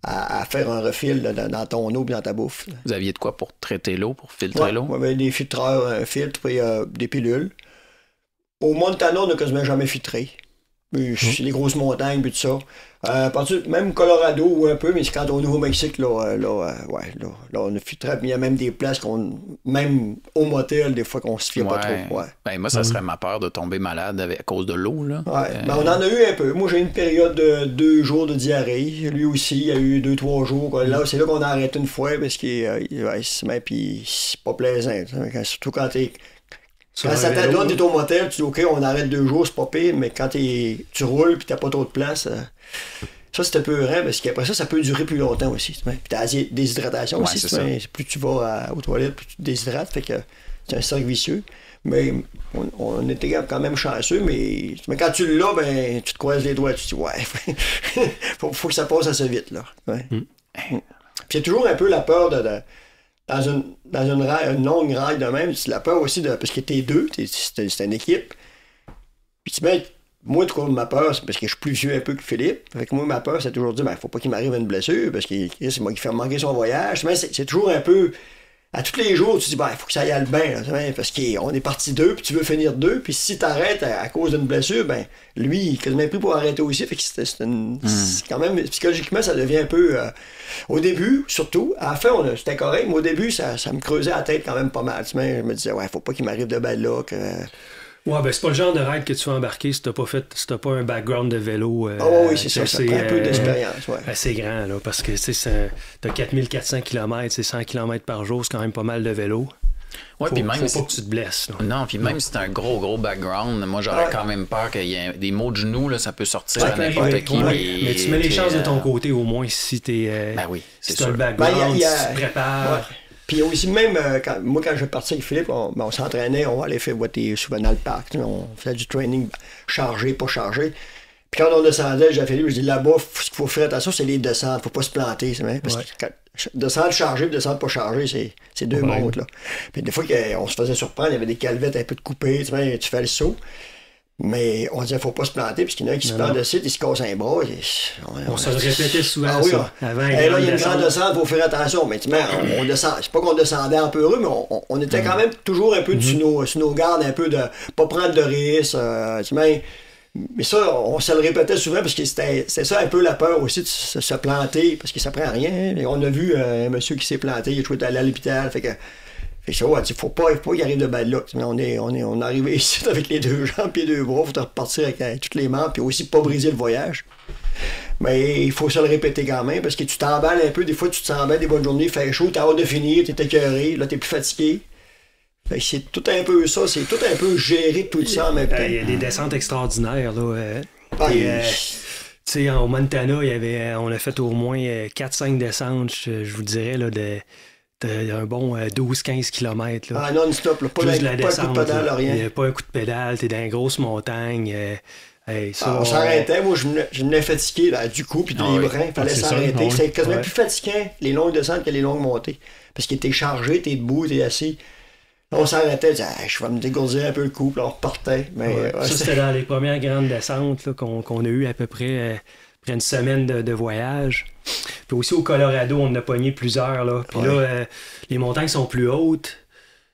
à faire un refil dans ton eau et dans ta bouffe. Vous aviez de quoi pour traiter l'eau, pour filtrer l'eau? Oui, des filtreurs, un filtre et des pilules. Au Montana, on n'a quasiment jamais filtré. C'est les grosses montagnes et tout ça. Même Colorado ou un peu, mais c'est quand au Nouveau-Mexique, là, on a filtré. Il y a même des places même au motel, des fois qu'on se fie pas trop. Ouais. Ben, moi, ça serait ma peur de tomber malade à cause de l'eau. Là. Ben, on en a eu un peu. Moi, j'ai eu une période de 2 jours de diarrhée. Lui aussi, il y a eu 2-3 jours. Là, c'est là qu'on a arrêté une fois parce que puis c'est pas plaisant. Surtout quand t'es. Quand ça t'adonne, t'es au motel, tu dis OK, on arrête 2 jours, c'est pas pire, mais quand tu roules et t'as pas trop de place, ça c'est un peu rare parce qu'après ça peut durer plus longtemps aussi. Puis t'as des déshydratations aussi. Plus tu vas aux toilettes, plus tu te déshydrates, fait que c'est un cercle vicieux. Mais on était quand même chanceux, mais quand tu l'as, ben tu te croises les doigts, tu te dis faut que ça passe assez vite là. Ouais. Puis il y a toujours un peu la peur dans une longue ride de même, c'est la peur aussi parce que t'es deux, c'est une équipe. Puis moi, tout cas, ma peur, c'est parce que je suis plus vieux un peu que Philippe. Fait que moi, ma peur, c'est toujours de dire, faut pas qu'il m'arrive une blessure, parce que c'est moi qui fais manquer son voyage. Mais c'est toujours un peu. À tous les jours, tu te dis, il faut que ça aille bien, parce qu'on est parti 2, puis tu veux finir 2, puis si t'arrêtes à cause d'une blessure, ben lui, il est quasiment pris pour arrêter aussi. Fait que c'est quand même, psychologiquement, ça devient un peu. Au début, surtout, à la fin, c'était correct, mais au début, ça me creusait la tête quand même pas mal. Je me disais, faut pas qu'il m'arrive de bad luck. Ouais, ben c'est pas le genre de ride que tu vas embarquer si t'as pas un background de vélo. Oui, c'est ça, ça prend un peu d'expérience. Assez grand, là, parce que t'as 4400 km, c'est 100 km par jour, c'est quand même pas mal de vélo. Ouais, puis même faut pas que tu te blesses. Là. Non, puis même si c'est un gros background, moi j'aurais quand même peur qu'il y ait des maux de genoux, là, ça peut sortir à n'importe qui. Mais tu mets les chances de ton côté au moins si t'es. Ben oui, c'est si sûr. Le background, tu te prépares. Puis aussi, même, quand je suis parti avec Philippe, on s'entraînait, on allait faire souvent dans le parc, on faisait du training chargé, pas chargé. Puis quand on descendait, j'ai Philippe, je dis là-bas, ce qu'il faut faire attention, c'est les descentes, faut pas se planter, parce que descendre chargé et descendre pas chargé, c'est 2 montres, là. Puis des fois qu'on se faisait surprendre, il y avait des calvettes un peu de coupées, tu fais le saut. Mais on disait, faut pas se planter, parce qu'il y en a un qui se plante dessus, il se casse un bras. On se le répétait souvent, avant. Et là, il y a une grande descente, il faut faire attention. Mais on descend. C'est pas qu'on descendait un peu heureux, mais on était quand même toujours un peu sur nos gardes, un peu de pas prendre de risques. Mais ça, on se le répétait souvent, parce que c'était ça un peu la peur aussi de se planter, parce que ça prend rien. Et on a vu un monsieur qui s'est planté, il est allé à l'hôpital. Fait que ça, faut pas qu'il arrive de bad luck. On est arrivé ici avec les 2 jambes et les 2 bras, il faut repartir avec toutes les membres, puis aussi pas briser le voyage. Mais il faut se le répéter quand même, parce que tu t'emballes un peu, des fois tu te sens bien, des bonnes journées, il fait chaud, t'as hâte de finir, t'es écœuré, là t'es plus fatigué. Fait que c'est tout un peu ça, c'est tout un peu géré tout ça en même temps. Il y a des descentes extraordinaires, là. Tu sais, au Montana, on a fait au moins 4-5 descentes, je vous dirais, là, un bon 12-15 km. Là. Non-stop, là. Pas un coup de pédale, rien. Pas un coup de pédale, t'es dans une grosse montagne. On s'arrêtait, moi je venais fatigué là, du coup, puis les brins, il fallait s'arrêter. C'était quasiment plus fatigant les longues descentes que les longues montées. Parce que t'es chargé, t'es debout, t'es assis. On s'arrêtait, on disait, je vais me dégourdir un peu le coup, puis on repartait. Mais, ça, c'était dans les premières grandes descentes là, qu'on a eues à peu près après une semaine de voyage. Puis aussi au Colorado, on en a pogné plusieurs. Là. Puis là, les montagnes sont plus hautes,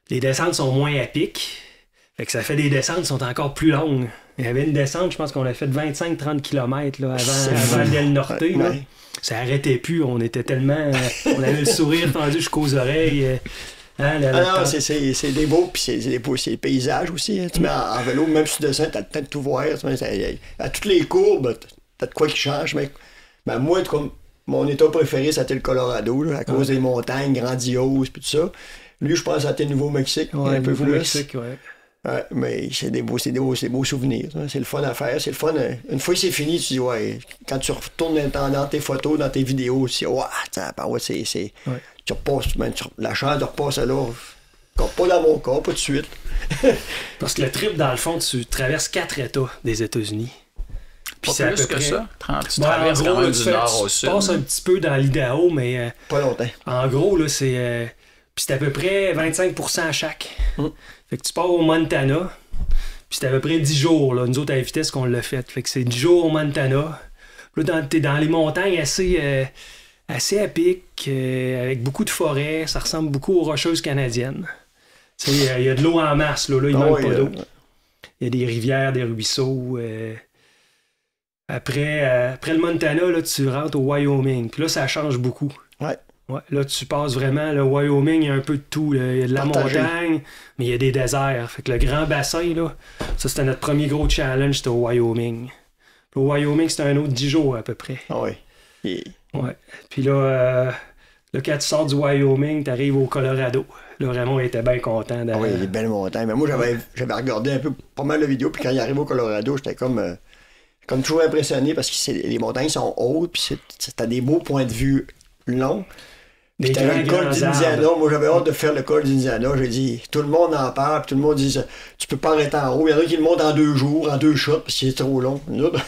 les descentes sont moins à pic. Fait que ça fait des descentes qui sont encore plus longues. Il y avait une descente, je pense qu'on a fait 25-30 km là, avant l'El Norte. Là. Ça arrêtait plus, on était tellement... on avait le sourire tendu jusqu'aux oreilles. Non, c'est des beaux, puis c'est des paysages aussi. Hein. Tu mets en vélo, même si tu descends, t'as le temps de tout voir. À toutes les courbes, t'as de quoi qui change. Mais moi, comme mon état préféré, c'était le Colorado, là, à cause des montagnes grandioses, puis tout ça. Lui, je pense que c'était le Nouveau-Mexique, un peu plus. Mexique, ouais, mais c'est des beaux souvenirs. Hein. C'est le fun à faire. C'est le fun. Une fois que c'est fini, tu dis, quand tu retournes dans tes photos, dans tes vidéos, tu dis, tu repasses, la chance de repasser là. Pas dans mon cas, pas de suite. Parce que le trip, dans le fond, tu traverses 4 États des États-unis. Puis c'est plus que ça. Tu traverses quand même du nord au sud. Tu passes un petit peu dans l'Idaho, mais... pas longtemps. En gros, là, c'est... puis c'est à peu près 25% à chaque. Fait que tu pars au Montana, puis c'est à peu près 10 jours, là. Nous autres, à la vitesse qu'on l'a fait. Fait que c'est 10 jours au Montana. Là, t'es dans les montagnes assez à pic, avec beaucoup de forêts. Ça ressemble beaucoup aux Rocheuses canadiennes. Il y a de l'eau en masse, là il manque pas d'eau. Il y a des rivières, des ruisseaux. Après le Montana, là, tu rentres au Wyoming. Puis là, ça change beaucoup. Ouais, là, tu passes vraiment, le Wyoming, il y a un peu de tout. Là. Il y a de la montagne, mais il y a des déserts. Fait que le grand bassin, là, ça, c'était notre premier gros challenge, c'était au Wyoming. Puis au Wyoming, c'était un autre 10 jours à peu près. Ah oui. Ouais. Puis là, quand tu sors du Wyoming, tu arrives au Colorado. Là, Raymond était bien content. Ah oui, il y a des belles montagnes. Mais moi, j'avais regardé un peu pas mal de vidéos, puis quand il arrive au Colorado, j'étais comme toujours impressionné parce que les montagnes sont hautes, puis t'as des beaux points de vue longs. Puis t'as le col d'Indiana. Moi, j'avais hâte de faire le col d'Indiana. J'ai dit, tout le monde en parle, puis tout le monde dit, tu peux pas arrêter en haut. Il y en a qui le montent en 2 jours, en 2 shots, parce que c'est trop long. Nous autres,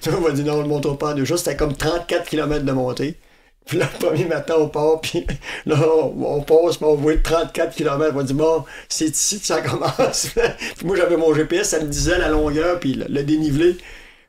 on va dire, non, on ne le montera pas en 2 shots. C'était comme 34 km de montée. Puis là, le premier matin, on part, puis là, on passe, puis on voit 34 km. On va dire, bon, c'est ici que ça commence. Puis moi, j'avais mon GPS, ça me disait la longueur, puis le dénivelé.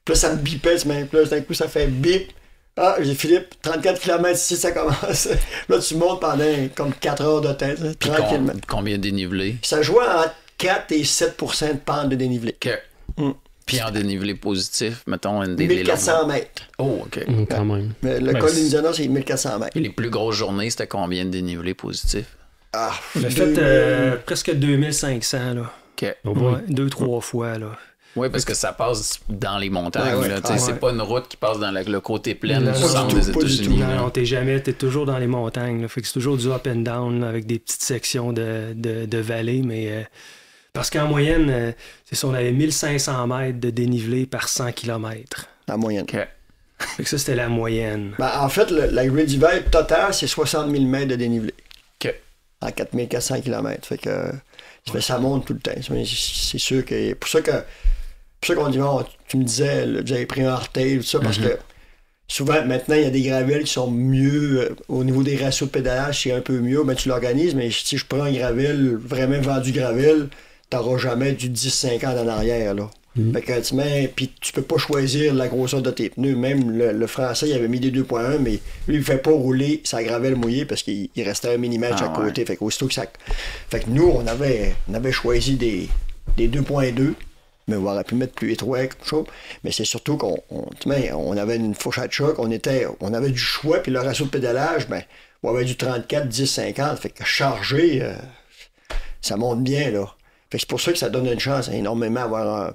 Puis là, ça me bipait, puis là, d'un coup, ça fait bip. Ah, j'ai Philippe, 34 km ici, ça commence. Là, tu montes pendant comme 4 heures de temps, tranquillement. Combien de dénivelé? Ça jouait entre 4 et 7% de pente de dénivelé. OK. Puis en dénivelé positif, mettons, 1400 mètres. Oh, OK. Quand même. Mais le col d'Indiana, c'est 1400 mètres. Et les plus grosses journées, c'était combien de dénivelé positif? On a fait presque 2500, là. OK. 2-3 fois, là. Oui, parce que ça passe dans les montagnes. C'est pas une route qui passe dans le côté plein du centre des États-Unis. Non, t'es toujours dans les montagnes. Là. Fait que c'est toujours du up and down là, avec des petites sections de vallées. Mais parce qu'en moyenne, c'est ça, on avait 1500 mètres de dénivelé par 100 km. En moyenne. Okay. Fait que ça, c'était la moyenne. En fait, la grille d'hiver totale, c'est 60 000 mètres de dénivelé. OK. En 4400 km. Fait que ça monte tout le temps. C'est sûr que... Pour ça qu'on dit, tu me disais, j'avais pris un hardtail, tout ça, parce que souvent, maintenant, il y a des gravels qui sont mieux, au niveau des ratios de pédalage, c'est un peu mieux, tu l'organises, mais si je prends un gravel, vraiment vendu gravel, t'auras jamais du 10-50 en arrière, là. Fait que tu mets, puis tu peux pas choisir la grosseur de tes pneus, même le français, il avait mis des 2.1, mais lui, il fait pas rouler sa gravelle mouillée parce qu'il restait un millimètre chaque côté, fait qu'aussitôt que ça... Fait que nous, on avait choisi des 2.2, mais on aurait pu mettre plus étroit, quelque chose. Mais c'est surtout qu'on avait une fourchette de choc, on avait du choix, puis le ratio de pédalage, on avait du 34, 10, 50. Fait que charger, ça monte bien, là. Fait que c'est pour ça que ça donne une chance énormément à avoir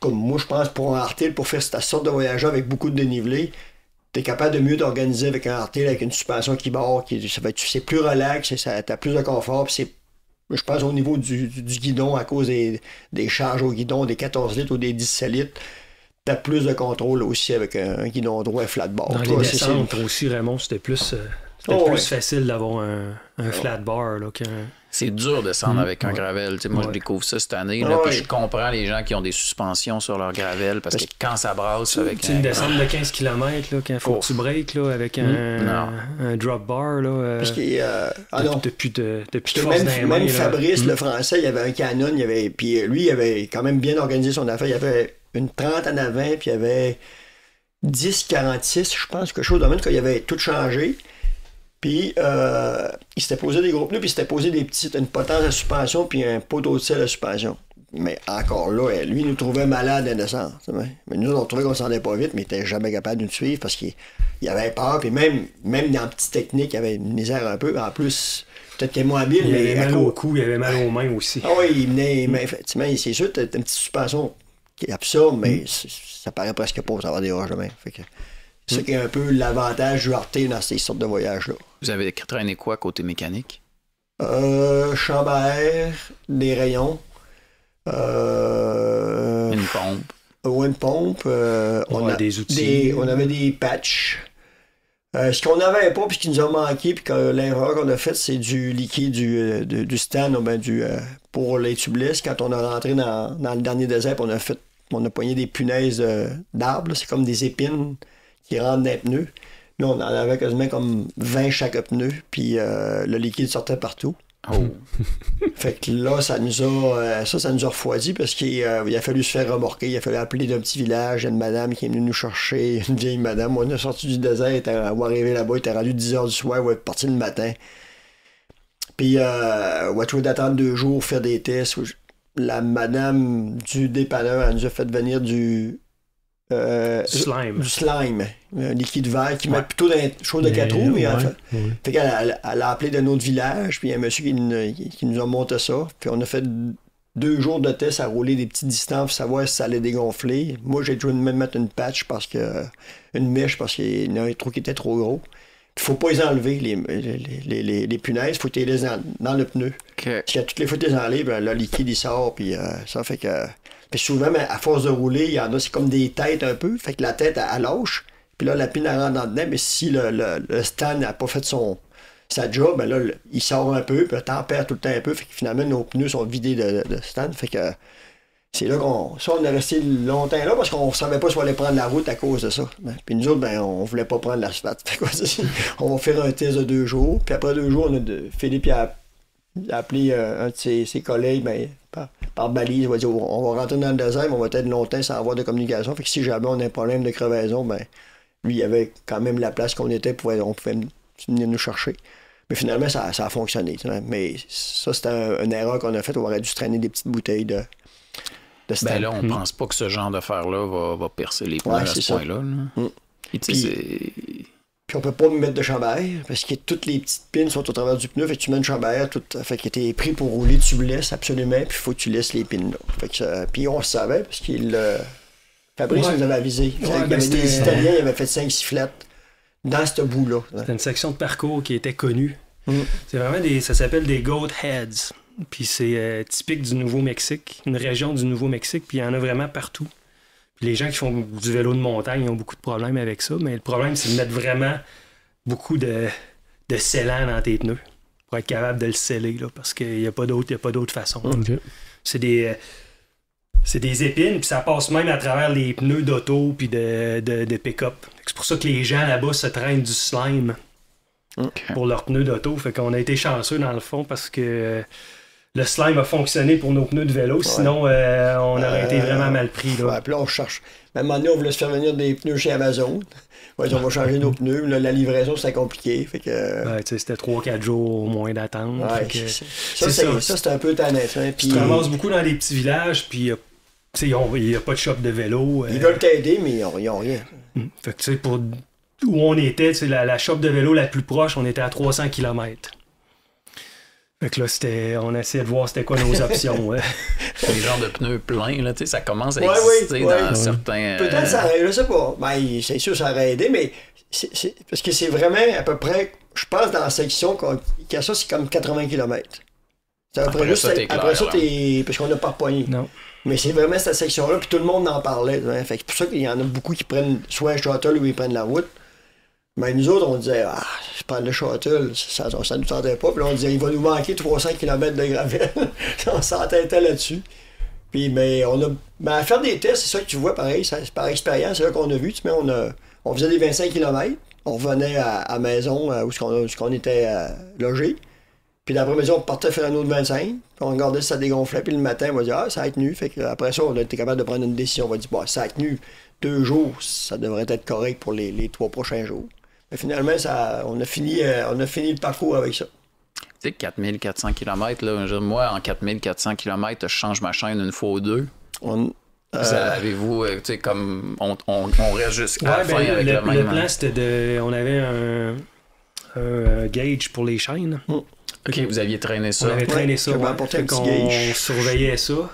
comme moi, je pense, pour un hardtail, pour faire cette sorte de voyageur avec beaucoup de dénivelé, t'es capable de mieux t'organiser avec un hardtail, avec une suspension qui barre, c'est plus relax, t'as plus de confort, puis c'est je pense au niveau du guidon, à cause des charges au guidon, des 14 litres ou des 17 litres, t'as plus de contrôle aussi avec un guidon droit flat bar. Dans les descentes aussi, Raymond, c'était plus facile d'avoir un flat bar là, qu'un C'est dur de descendre avec un gravel. Tu sais, moi, je découvre ça cette année. Là, puis je comprends les gens qui ont des suspensions sur leur gravel parce que quand ça brasse avec une descente de 15 km, là, quand il faut que tu breaks là, avec un drop bar. Là, parce qu'il t'as plus de force dans les mains. Même Fabrice, le français, il avait un Canon. Puis lui, il avait quand même bien organisé son affaire. Il y avait une 30 en avant, puis il y avait 10-46, je pense, quelque chose de même, qu'il avait tout changé. Puis, il s'était posé des gros pneus, puis il s'était posé une potence de suspension, puis un poteau de sel de suspension. Mais encore là, lui, il nous trouvait malade à descendre. Mais nous, on trouvait qu'on ne s'en allait pas vite, mais il n'était jamais capable de nous suivre parce qu'il avait peur. Puis même dans la petite technique, il avait une misère un peu. En plus, peut-être qu'il est moins habile, mais. Il avait mal au cou, il avait mal aux mains aussi. Ah oui, mais effectivement, c'est sûr, tu as une petite suspension qui est absurde, mais ça paraît presque pas pour avoir des roches de main. Fait que c'est ça qui est un peu l'avantage du RT dans ces sortes de voyages-là. Vous avez traîné quoi côté mécanique? Chambre à air, des rayons. Une pompe. Une pompe. On a des outils. On avait des patchs. Ce qu'on n'avait pas, puis ce qui nous a manqué, puis l'erreur qu'on a faite, c'est du liquide du stand, pour les tubeless. Quand on a rentré dans le dernier désert, on a poigné des punaises d'arbres. C'est comme des épines qui rentrent dans les pneus. Là, on en avait quasiment comme 20 chaque pneu, puis le liquide sortait partout. Oh. Fait que là, ça nous a refroidi parce qu'il a fallu se faire remorquer. Il a fallu appeler d'un petit village. Il y a une madame qui est venue nous chercher, une vieille madame. On est sorti du désert, on est arrivé là-bas, il était rendu 10h du soir, on est parti le matin. Puis, on a trouvé d'attendre 2 jours, faire des tests. La madame du dépanneur, elle nous a fait venir du slime, un liquide vert qui met plutôt dans les choses de 4 roues. Fait qu'elle a appelé d'un autre village, puis il y a un monsieur qui nous a monté ça. Puis on a fait 2 jours de tests à rouler des petites distances pour savoir si ça allait dégonfler. Moi, j'ai dû même mettre une patch une mèche parce qu'il y a un trou qui était trop gros. Il faut pas les enlever, les punaises, il faut que tu les laisses dans le pneu. Okay. Parce que toutes les fois que tu les enlèves, le liquide il sort, puis ça fait que. Puis souvent, mais à force de rouler, il y en a, c'est comme des têtes un peu. Fait que la tête, elle lâche. Puis là, la pine, elle rentre dedans. Mais si le stand n'a pas fait sa job, ben là, il sort un peu. Puis le temps perd tout le temps un peu. Fait que finalement, nos pneus sont vidés de stand. Fait que c'est là on est resté longtemps là parce qu'on savait pas si on allait prendre la route à cause de ça. Puis nous autres, on voulait pas prendre l'asphalte. Fait que on va faire un test de 2 jours. Puis après 2 jours, Philippe a appelé un de ses collègues, par balise, il va dire on va rentrer dans le désert, mais on va être longtemps sans avoir de communication. Fait que si jamais on a un problème de crevaison, lui, il y avait quand même la place qu'on était, on pouvait venir nous chercher. Mais finalement, ça a fonctionné. Mais ça, c'était une erreur qu'on a faite. On aurait dû se traîner des petites bouteilles de stand. Ben là, on pense pas que ce genre d'affaire-là va percer les pneus à ce point-là. Puis on peut pas mettre de chambre à air parce que toutes les petites pins sont au travers du pneu. Fait que tu mets une chambre à air, fait que t'es pris pour rouler, tu le laisses absolument, puis il faut que tu laisses les pins là. Fait que puis on le savait parce qu'il Fabrice nous avait avisé. Il y avait des Italiens, ils avaient fait 5 sifflettes dans ce bout-là. C'était une section de parcours qui était connue. C'est vraiment ça s'appelle des goat heads. Puis c'est typique du Nouveau-Mexique, une région du Nouveau-Mexique, puis il y en a vraiment partout. Les gens qui font du vélo de montagne ont beaucoup de problèmes avec ça, mais le problème, c'est de mettre vraiment beaucoup de scellant dans tes pneus pour être capable de le sceller, là, parce qu'il n'y a pas d'autre façon. Okay. C'est des épines, puis ça passe même à travers les pneus d'auto puis de pick-up. C'est pour ça que les gens là-bas se traînent du slime pour leurs pneus d'auto. Fait qu'on a été chanceux dans le fond parce que le slime a fonctionné pour nos pneus de vélo, sinon on aurait été vraiment mal pris. Là. Ouais, puis là, on cherche. À un moment donné, on voulait se faire venir des pneus chez Amazon. Ouais, on va changer nos pneus. Là, la livraison, c'était compliqué. Fait que... c'était 3-4 jours au moins d'attente. Ouais, ça, c'est un peu tannant. Hein, puis... Tu te ramasses beaucoup dans des petits villages, puis il n'y a pas de shop de vélo. Ils veulent t'aider, mais ils n'ont rien. Fait que pour où on était, la shop de vélo la plus proche, on était à 300 km. Fait que là, on essayait de voir c'était quoi nos options. Les genres de pneus pleins, là, ça commence à exister dans certains... Peut-être ça aurait, je sais pas. C'est sûr, ça aurait aidé, mais parce que c'est vraiment à peu près, je pense, dans la section qu'il ça, c'est comme 80 km. Après ça, parce qu'on n'a pas repogné. Non. Mais c'est vraiment cette section-là, puis tout le monde en parlait. Hein. Fait que c'est pour ça qu'il y en a beaucoup qui prennent soit un shuttle ou ils prennent la route. Mais nous autres, on disait, je prends le shuttle, ça nous tentait pas. Puis là, on disait, il va nous manquer 300 km de gravel. On s'entêtait là-dessus. Puis, mais à faire des tests, c'est ça que tu vois, pareil, par expérience, c'est là qu'on a vu. Tu sais, on faisait des 25 km, on revenait à la maison où on était logé. Puis l'après-midi, on partait faire un autre 25, puis on regardait si ça dégonflait, puis le matin, on va dire, ça a tenu. Fait que après ça, on a été capable de prendre une décision. On va dire, ça a tenu 2 jours, ça devrait être correct pour les 3 prochains jours. Mais finalement, on a fini le parcours avec ça. Tu sais, 4400 km, là, moi, en 4400 km, je change ma chaîne une fois ou deux. Avez-vous, tu sais, comme on reste jusqu'à la fin avec le même... Le plan, c'était on avait un gauge pour les chaînes. OK, vous aviez traîné ça. On avait traîné ça, on surveillait ça.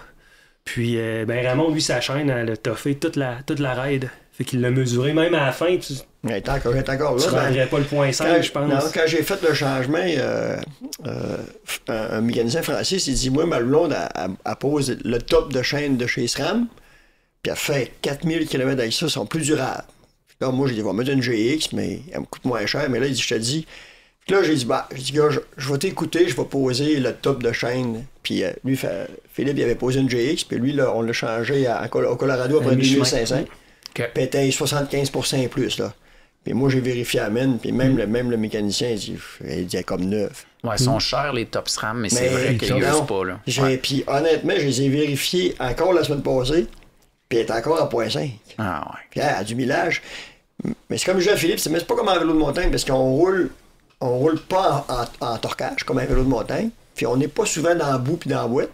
Puis, Ramon, lui, sa chaîne, elle a toffé toute la raid. Fait qu'il l'a mesuré, même à la fin. Tu est encore là. Tu ne rendrais pas le point 5, je pense. Non, quand j'ai fait le changement, un mécanicien français s'est dit, moi, ma blonde, elle pose le top de chaîne de chez SRAM, puis elle fait 4000 km avec ça, sont plus durables. Là, moi, j'ai dit, on va mettre une GX, mais elle me coûte moins cher. Mais là, il dit, je te dis... Puis là, j'ai dit, gars, je vais t'écouter, je vais poser le top de chaîne. Puis lui, Philippe, il avait posé une GX, puis lui, là, on l'a changé au Colorado après 2500. Okay. Puis elle était 75% et plus, là. Puis moi, j'ai vérifié à Mène, puis même le mécanicien, il dit comme neuf. Ouais, ils sont chers, les top SRAM, mais c'est vrai qu'ils n'usent pas, là. Puis honnêtement, je les ai vérifiés encore la semaine passée, puis elle est encore à 0.5. Ah ouais. Puis elle a du millage. Mais c'est comme je dis à Philippe, c'est pas comme un vélo de montagne, parce qu'on roule pas en torquage, comme un vélo de montagne, puis on n'est pas souvent dans la boue puis dans la boîte.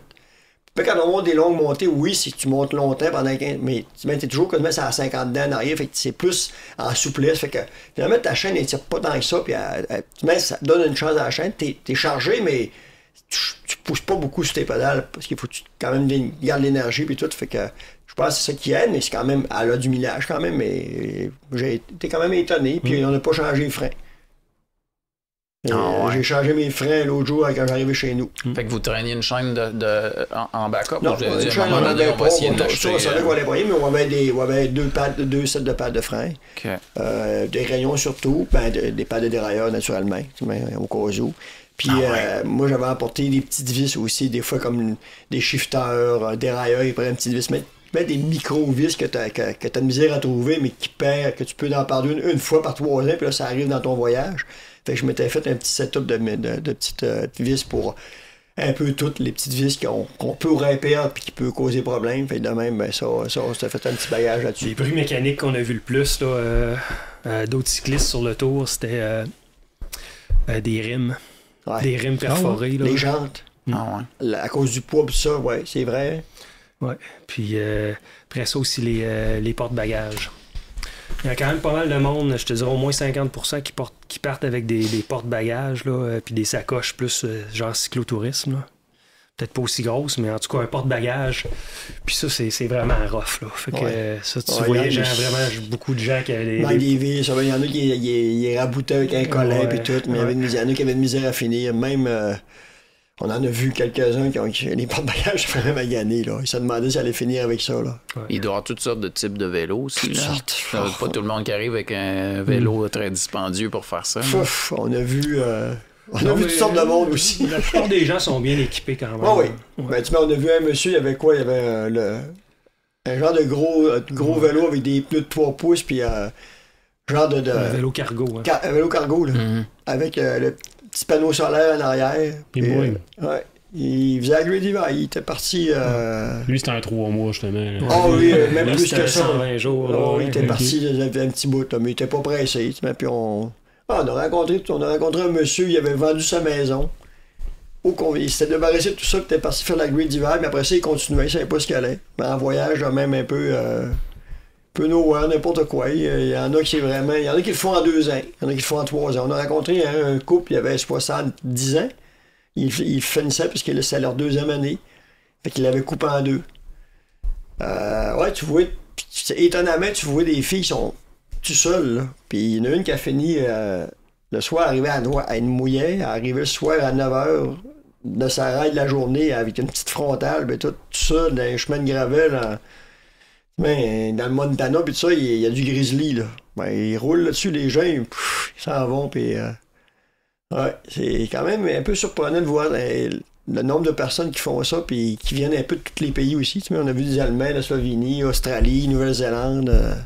Puis quand on monte des longues montées, oui, si tu montes longtemps pendant 15... Mais t'es toujours comme ça à 50 dents en arrière, fait que c'est plus en souplesse. Fait que finalement, ta chaîne ne tire pas tant que ça, puis ça donne une chance à la chaîne. T'es chargé, mais tu pousses pas beaucoup sur tes pédales, parce qu'il faut que tu quand même gardes l'énergie puis tout. Fait que je pense que c'est ça qui aide, mais c'est quand même... Elle a du millage quand même, mais j'ai été quand même étonné, puis on n'a pas changé les freins. J'ai changé mes freins l'autre jour quand j'arrivais chez nous. Fait que vous traîniez une chaîne en backup? Non, une chaîne en backup. On savait qu'on allait payer, mais on avait deux sets de pattes de freins. Okay. Des rayons surtout, des pattes de dérailleur naturellement, au cas où. Puis moi, j'avais apporté des petites vis aussi, des fois comme des shifters, dérailleurs, ils prennent une petite vis. Mais des micro-vis que t'as de misère à trouver, mais que tu peux en parler une fois par 3 ans, puis là, ça arrive dans ton voyage. Fait que je m'étais fait un petit setup de petites vis pour un peu toutes les petites vis qu'on peut répéter puis qui peut causer problème. Fait que de même, ça t'a fait un petit bagage là-dessus. Les bruits mécaniques qu'on a vu le plus d'autres cyclistes sur le tour, c'était des rimes. Ouais. Des rimes perforées. Les jantes. À cause du poids, pis ça, ouais, c'est vrai. Ouais. Puis après ça aussi, les porte-bagages. Il y a quand même pas mal de monde, je te dirais au moins 50% qui partent avec des porte-bagages, puis des sacoches plus genre cyclotourisme. Là. Peut-être pas aussi grosses, mais en tout cas un porte-bagages. Puis ça, c'est vraiment rough. Là. Fait que ça, tu voyais vraiment beaucoup de gens qui avaient des vis. Il y en a qui raboutaient avec un collet et tout, mais il y en a qui avaient de misère à finir. Même... on en a vu quelques-uns qui ont les porte-bagages vraiment maganés. Ils se demandaient si ça allait finir avec ça. Là. Ouais. Il doit y avoir toutes sortes de types de vélos aussi. Toutes sortes. Pas tout le monde qui arrive avec un vélo très dispendieux pour faire ça. On a vu, toutes sortes de monde aussi. La plupart des gens sont bien équipés quand même. Oui. Ouais. On a vu un monsieur, il y avait quoi? Il y avait un genre de gros vélo avec des pneus de 3 pouces, puis genre de... Un vélo cargo. Un vélo cargo, là. Avec le petit panneau solaire en arrière. Il faisait la Great Divide. Il était parti... Lui, c'était un 3 mois, justement. Oui, même là, plus que ça. 120 jours. Il était parti un petit bout, là, mais il était pas pressé. Puis on a rencontré un monsieur, il avait vendu sa maison. Il s'était débarrassé de tout ça, puis il était parti faire la Great Divide, mais après ça, il continuait, il savait pas ce qu'il allait. Mais en voyage, même un peu nowhere, n'importe quoi. Il y en a qui le font en 2 ans, il y en a qui le font en 3 ans. On a rencontré un couple, il avait 70 ans. Il finissait parce que c'était leur 2e année. Fait qu'il l'avait coupé en 2. Tu vois, étonnamment, tu vois des filles qui sont tout seules, là. Puis il y en a une qui a fini le soir, arrivée à une mouillée, arrivée le soir à 9h de sa ride de la journée avec une petite frontale, ben tout ça, dans un chemin de gravel. Dans le Montana, puis tout ça, il y a du grizzly, là. Ben, ils roulent là-dessus, les gens, ils s'en vont, puis... ouais, c'est quand même un peu surprenant de voir le nombre de personnes qui font ça, puis qui viennent un peu de tous les pays aussi. Tu sais, on a vu des Allemands, la Slovénie, Australie, Nouvelle-Zélande.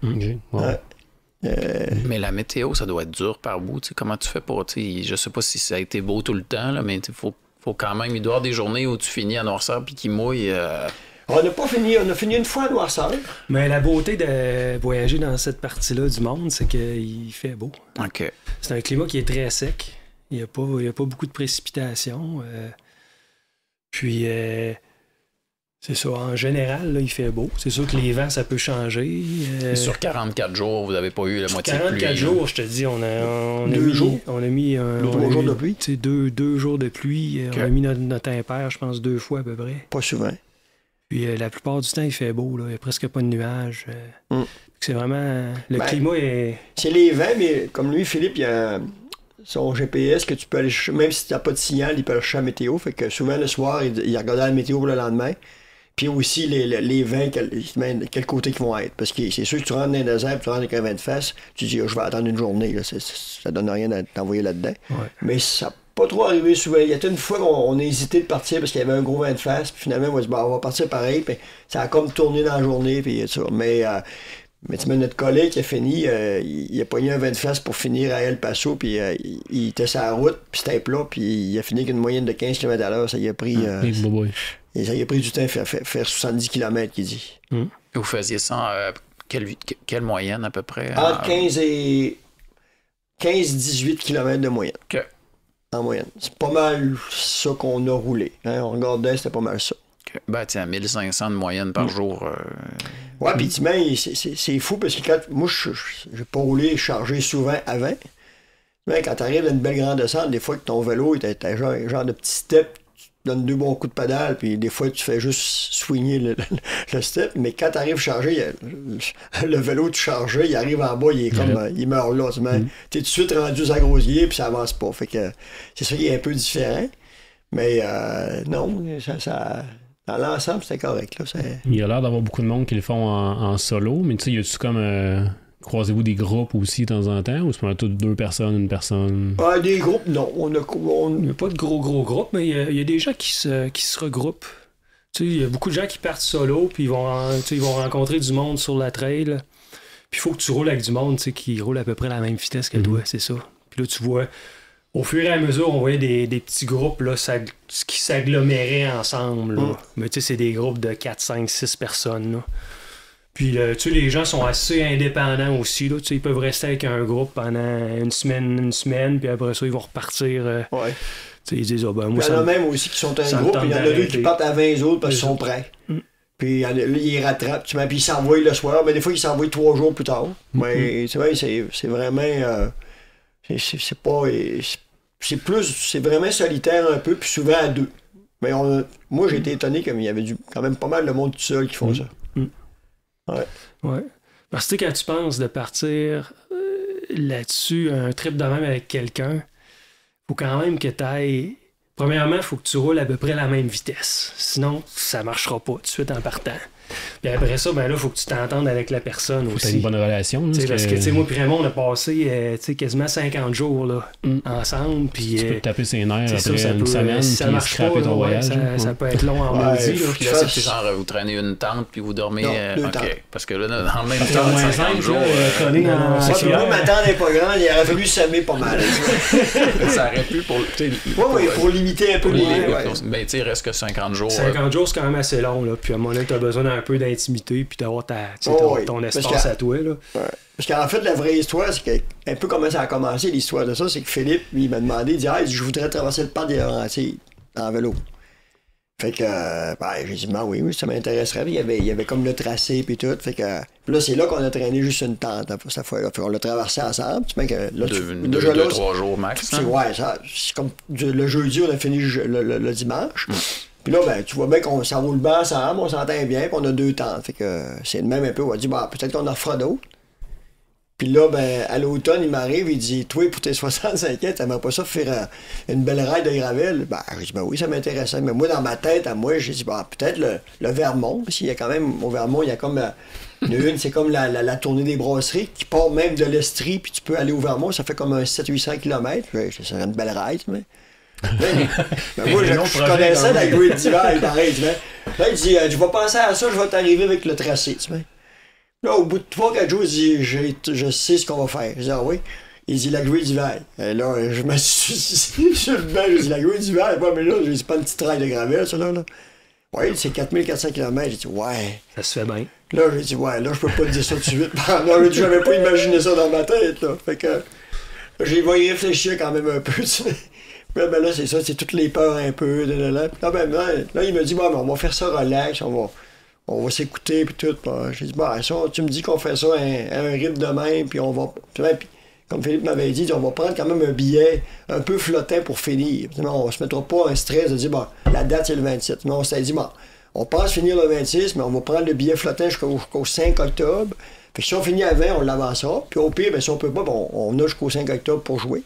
Okay. Wow. Ouais. Mais la météo, ça doit être dur par bout. Tu sais, comment tu fais pour... Tu sais, je sais pas si ça a été beau tout le temps, là, mais il faut quand même... Il doit y avoir des journées où tu finis à noirceur puis qu'il mouille... On n'a pas fini. On a fini une fois à noirceur. Mais la beauté de voyager dans cette partie-là du monde, c'est qu'il fait beau. OK. C'est un climat qui est très sec. Il n'y a pas beaucoup de précipitations. Puis, c'est ça. En général, là, il fait beau. C'est sûr que les vents, ça peut changer. Sur 44 jours, vous n'avez pas eu la moitié de pluie. 44 jours, je te dis, on a Deux jours. On a mis 3 jours de pluie. Deux jours de pluie. Okay. On a mis notre impair, je pense, 2 fois à peu près. Pas souvent. Puis la plupart du temps, il fait beau. Là. Il n'y a presque pas de nuages. C'est vraiment... Le climat est... C'est les vents, mais comme lui, Philippe, il a son GPS que tu peux aller chercher. Même si tu n'as pas de signal, il peut aller chercher la météo. Fait que souvent, le soir, il regarde la météo pour le lendemain. Puis aussi, les vents, quel côté ils vont être. Parce que c'est sûr que tu rentres dans un désert, tu rentres avec un vent de face, tu dis, je vais attendre une journée. Là. Ça donne rien à t'envoyer là-dedans. Ouais. Mais ça n'a pas trop arrivé souvent. Il y a une fois qu'on a hésité de partir parce qu'il y avait un gros vent de face. Puis finalement, on va se dire, on va partir pareil. Puis ça a comme tourné dans la journée. Puis ça. Mais tu mets notre collègue qui a fini, il a pogné un vent de face pour finir à El Paso. Puis il était sur la route, puis c'était plat. Puis il a fini avec une moyenne de 15 km/h. Ça y a pris... Et ça y a pris du temps à faire 70 km, qu'il dit. Vous faisiez ça quelle moyenne à peu près? Entre 15-18 km de moyenne. OK. En moyenne. C'est pas mal ça qu'on a roulé. Hein? On regardait, c'était pas mal ça. Okay. Ben, tiens, 1500 de moyenne par jour. Ouais, puis c'est fou parce que moi, j'ai pas roulé chargé souvent avant. Mais quand t'arrives à une belle grande descente, des fois que ton vélo est un genre de petit step, donne 2 bons coups de pédale, puis des fois, tu fais juste swinger le step. Mais quand tu arrives chargé, le vélo de chargé, il arrive en bas, il est comme il meurt là. Tu es tout de suite rendu à Grosier, puis ça avance pas. Fait que c'est ça qui est un peu différent. Mais non, ça dans l'ensemble, c'était correct. Là, il y a l'air d'avoir beaucoup de monde qui le font en solo, mais tu sais, y a-tu comme... croisez-vous des groupes aussi de temps en temps, ou c'est pas tout 2 personnes, une personne? Des groupes, non. On n'a pas de gros groupes, mais il y a des gens qui se regroupent. Tu sais, il y a beaucoup de gens qui partent solo, puis ils vont rencontrer du monde sur la trail. Puis il faut que tu roules avec du monde, tu sais, qui roule à peu près à la même vitesse que toi, c'est ça. Puis là, tu vois, au fur et à mesure, on voyait des petits groupes là, qui s'aggloméraient ensemble. Là. Mais tu sais, c'est des groupes de 4, 5, 6 personnes, là. Puis, tu sais, les gens sont assez indépendants aussi, là. Tu sais, ils peuvent rester avec un groupe pendant une semaine, puis après ça, ils vont repartir. Ouais. Tu sais, ils disent, moi, il y en a même aussi qui sont un groupe, puis il y en a 2 qui partent à 20 autres parce qu'ils sont prêts. Puis là, ils les rattrapent, puis ils s'envoient le soir, mais des fois, ils s'envoient 3 jours plus tard. Mais c'est vrai, c'est vraiment... c'est pas... C'est vraiment solitaire un peu, puis souvent à 2. Mais moi, j'ai été étonné qu'il y avait quand même pas mal de monde tout seul qui font ça. Ouais. Parce que quand tu penses de partir là-dessus, un trip de même avec quelqu'un, faut quand même que tu ailles... Premièrement, il faut que tu roules à peu près la même vitesse. Sinon, ça marchera pas tout de suite en partant. Puis après ça, ben là, il faut que tu t'entendes avec la personne aussi. C'est une bonne relation. Là, parce que moi et Raymond, on a passé quasiment 50 jours là, ensemble. Puis, tu peux te taper ses nerfs après ça une semaine, puis scraper ton voyage. Ça peut être long en maudit. Puis là, c'est genre, vous traînez une tente, puis vous dormez... OK. Parce que là, dans le même temps, moins 50 jours... Moi, ma tente n'est pas grande, il aurait fallu semer pas mal. Ça aurait pu pour limiter un peu les... Mais tu sais, il reste que 50 jours. 50 jours, c'est quand même assez long. Là. Puis à un moment donné, tu as besoin d'un peu d'intimité, puis d'avoir ton espace à toi. Là. Ouais. Parce qu'en fait, la vraie histoire, c'est un peu comment ça a commencé, l'histoire de ça, c'est que Philippe, lui, il m'a demandé, il dit, je voudrais traverser le parc des Laurentides en vélo. Fait que, j'ai dit, oui, ça m'intéresserait. Il y avait comme le tracé, puis tout. Fait que, là, c'est là qu'on a traîné juste une tente, cette fois-là. Fait qu'on l'a traversé ensemble. Tu sais, que, là, 2-3 jours max. Hein? Ouais, c'est comme le jeudi, on a fini le dimanche. Puis là, tu vois bien qu'on ça roule bien ensemble, on s'entend bien, puis on a 2 tentes. Fait que c'est le même un peu. On a dit, peut-être qu'on en fera d'autres. Puis là, à l'automne, il m'arrive, il dit, toi, pour tes 65 ans, t'aimerais pas ça faire une belle ride de gravel? J'ai dit, oui, ça m'intéressait. Mais moi, dans ma tête, j'ai dit, peut-être le Vermont, parce qu'il y a quand même, au Vermont, il y a comme Il y en a une, c'est comme la tournée des brasseries qui part même de l'Estrie, puis tu peux aller au Vermont, ça fait comme un 700-800 km. Ça serait une belle ride, mais. Moi, je connaissais la Great Divide, pareil, tu vois. Là, il dit, je vais penser à ça, je vais t'arriver avec le tracé, tu vois. Là, au bout de 3-4 jours, il dit, je sais ce qu'on va faire. Je dis, ah oui. Il dit, la Great Divide. Et là, je me suis sur le banc, je dis, la Great Divide, ouais, mais là, c'est pas une petite trail de gravel, ça, là. Oui, c'est 4400 km. J'ai dit, ouais. Ça se fait bien. Là, j'ai dit, ouais, là, je peux pas te dire ça tout de suite. Non, j'avais pas imaginé ça dans ma tête, là. Fait que, j'ai y réfléchir quand même un peu, tu sais. Ben là, c'est ça, c'est toutes les peurs un peu. Là, il me dit, bon, on va faire ça relax, on va s'écouter, puis tout. J'ai dit, bon, ça, tu me dis qu'on fait ça à un rythme de même, puis on va. Puis, comme Philippe m'avait dit, on va prendre quand même un billet un peu flottant pour finir. On se mettra pas un stress de dire, bon, la date, c'est le 27. Mais on s'est dit, bon, on pense finir le 26, mais on va prendre le billet flottant jusqu'au 5 octobre. Fait que si on finit à 20, on l'avancera. Puis au pire, ben, si on peut pas, bon, on a jusqu'au 5 octobre pour jouer.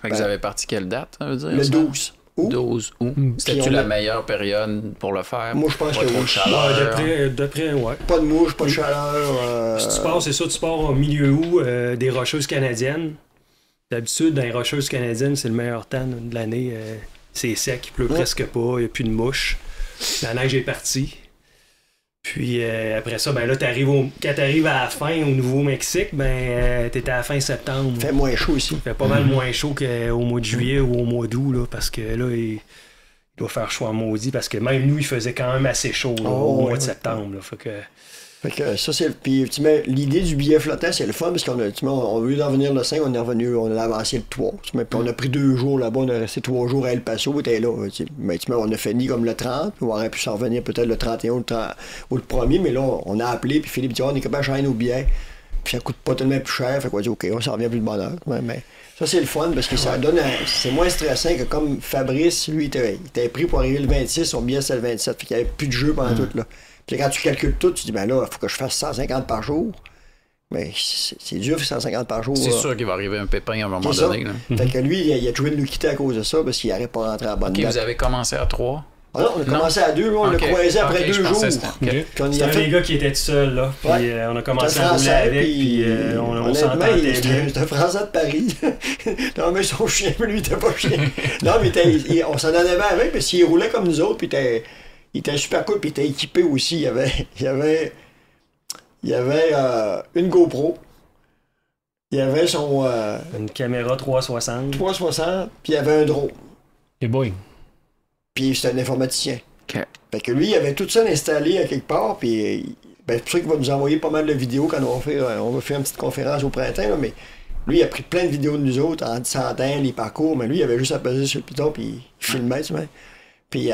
Fait que vous avez parti quelle date, ça veut dire? Le 12 août. 12 août. C'était-tu la meilleure période pour le faire? Moi, je pense pas que trop oui. de chaleur. D'après, ouais. Pas de mouche, pas de chaleur. Si tu pars, c'est ça, tu pars au milieu août des Rocheuses canadiennes. D'habitude, dans les Rocheuses canadiennes, c'est le meilleur temps de l'année. C'est sec, il pleut presque pas, il n'y a plus de mouches. La neige est partie. Puis après ça, ben là, quand t'arrives à la fin au Nouveau-Mexique, ben t'es à la fin septembre. Il fait moins chaud ici. Il fait pas mal moins chaud qu'au mois de juillet ou au mois d'août, là, parce que là, il doit faire chaud en maudit, parce que même nous, il faisait quand même assez chaud là, au mois de septembre. Là, fait que ça, c'est. Puis, tu mets l'idée du billet flottant, c'est le fun, parce qu'on a, on veut d'en venir le 5, on est revenu, on a avancé le 3. Puis on a pris 2 jours là-bas, on a resté 3 jours à El Paso, t'es là. Mais on a fini comme le 30, puis on aurait pu s'en revenir peut-être le 31 ou le 1er, mais là, on a appelé, puis Philippe dit, on est capable de changer nos billets, puis ça coûte pas tellement plus cher, fait qu'on dit, OK, on s'en revient plus de bonne heure. Mais ça, c'est le fun, parce que ça donne. C'est moins stressant que comme Fabrice, lui, il était pris pour arriver le 26, son billet, c'est le 27, fait qu'il n'y avait plus de jeu pendant tout, là. Puis quand tu calcules tout, tu dis, ben là, il faut que je fasse 150 par jour. Mais c'est dur, 150 par jour. C'est sûr qu'il va arriver un pépin à un moment donné. Là. Fait que lui, il a trouvé de nous quitter à cause de ça, parce qu'il n'aurait pas rentré à la bonne date. Vous avez commencé à 3? Ah non, on a commencé à 2, on l'a croisé après 2 jours. C'était un des gars qui était tout seul, là. Puis on a commencé à rouler avec, puis on s'entendait bien. C'était un Français de Paris. Non, mais son chien, lui, il était pas chien. Non, mais on s'en allait bien avec, parce qu'il roulait comme nous autres, puis il était super cool, puis il était équipé aussi. Il y avait une GoPro. Il y avait son... une caméra 360. 360, puis il y avait un drone. Et boy. Puis c'était un informaticien. OK. Fait que lui, il avait tout ça installé à quelque part, puis c'est pour ça qu'il va nous envoyer pas mal de vidéos quand on va faire une petite conférence au printemps, là, mais lui, il a pris plein de vidéos de nous autres, en dissentant les parcours, mais lui, il avait juste à peser sur le piton, puis il filmait, tu vois. Puis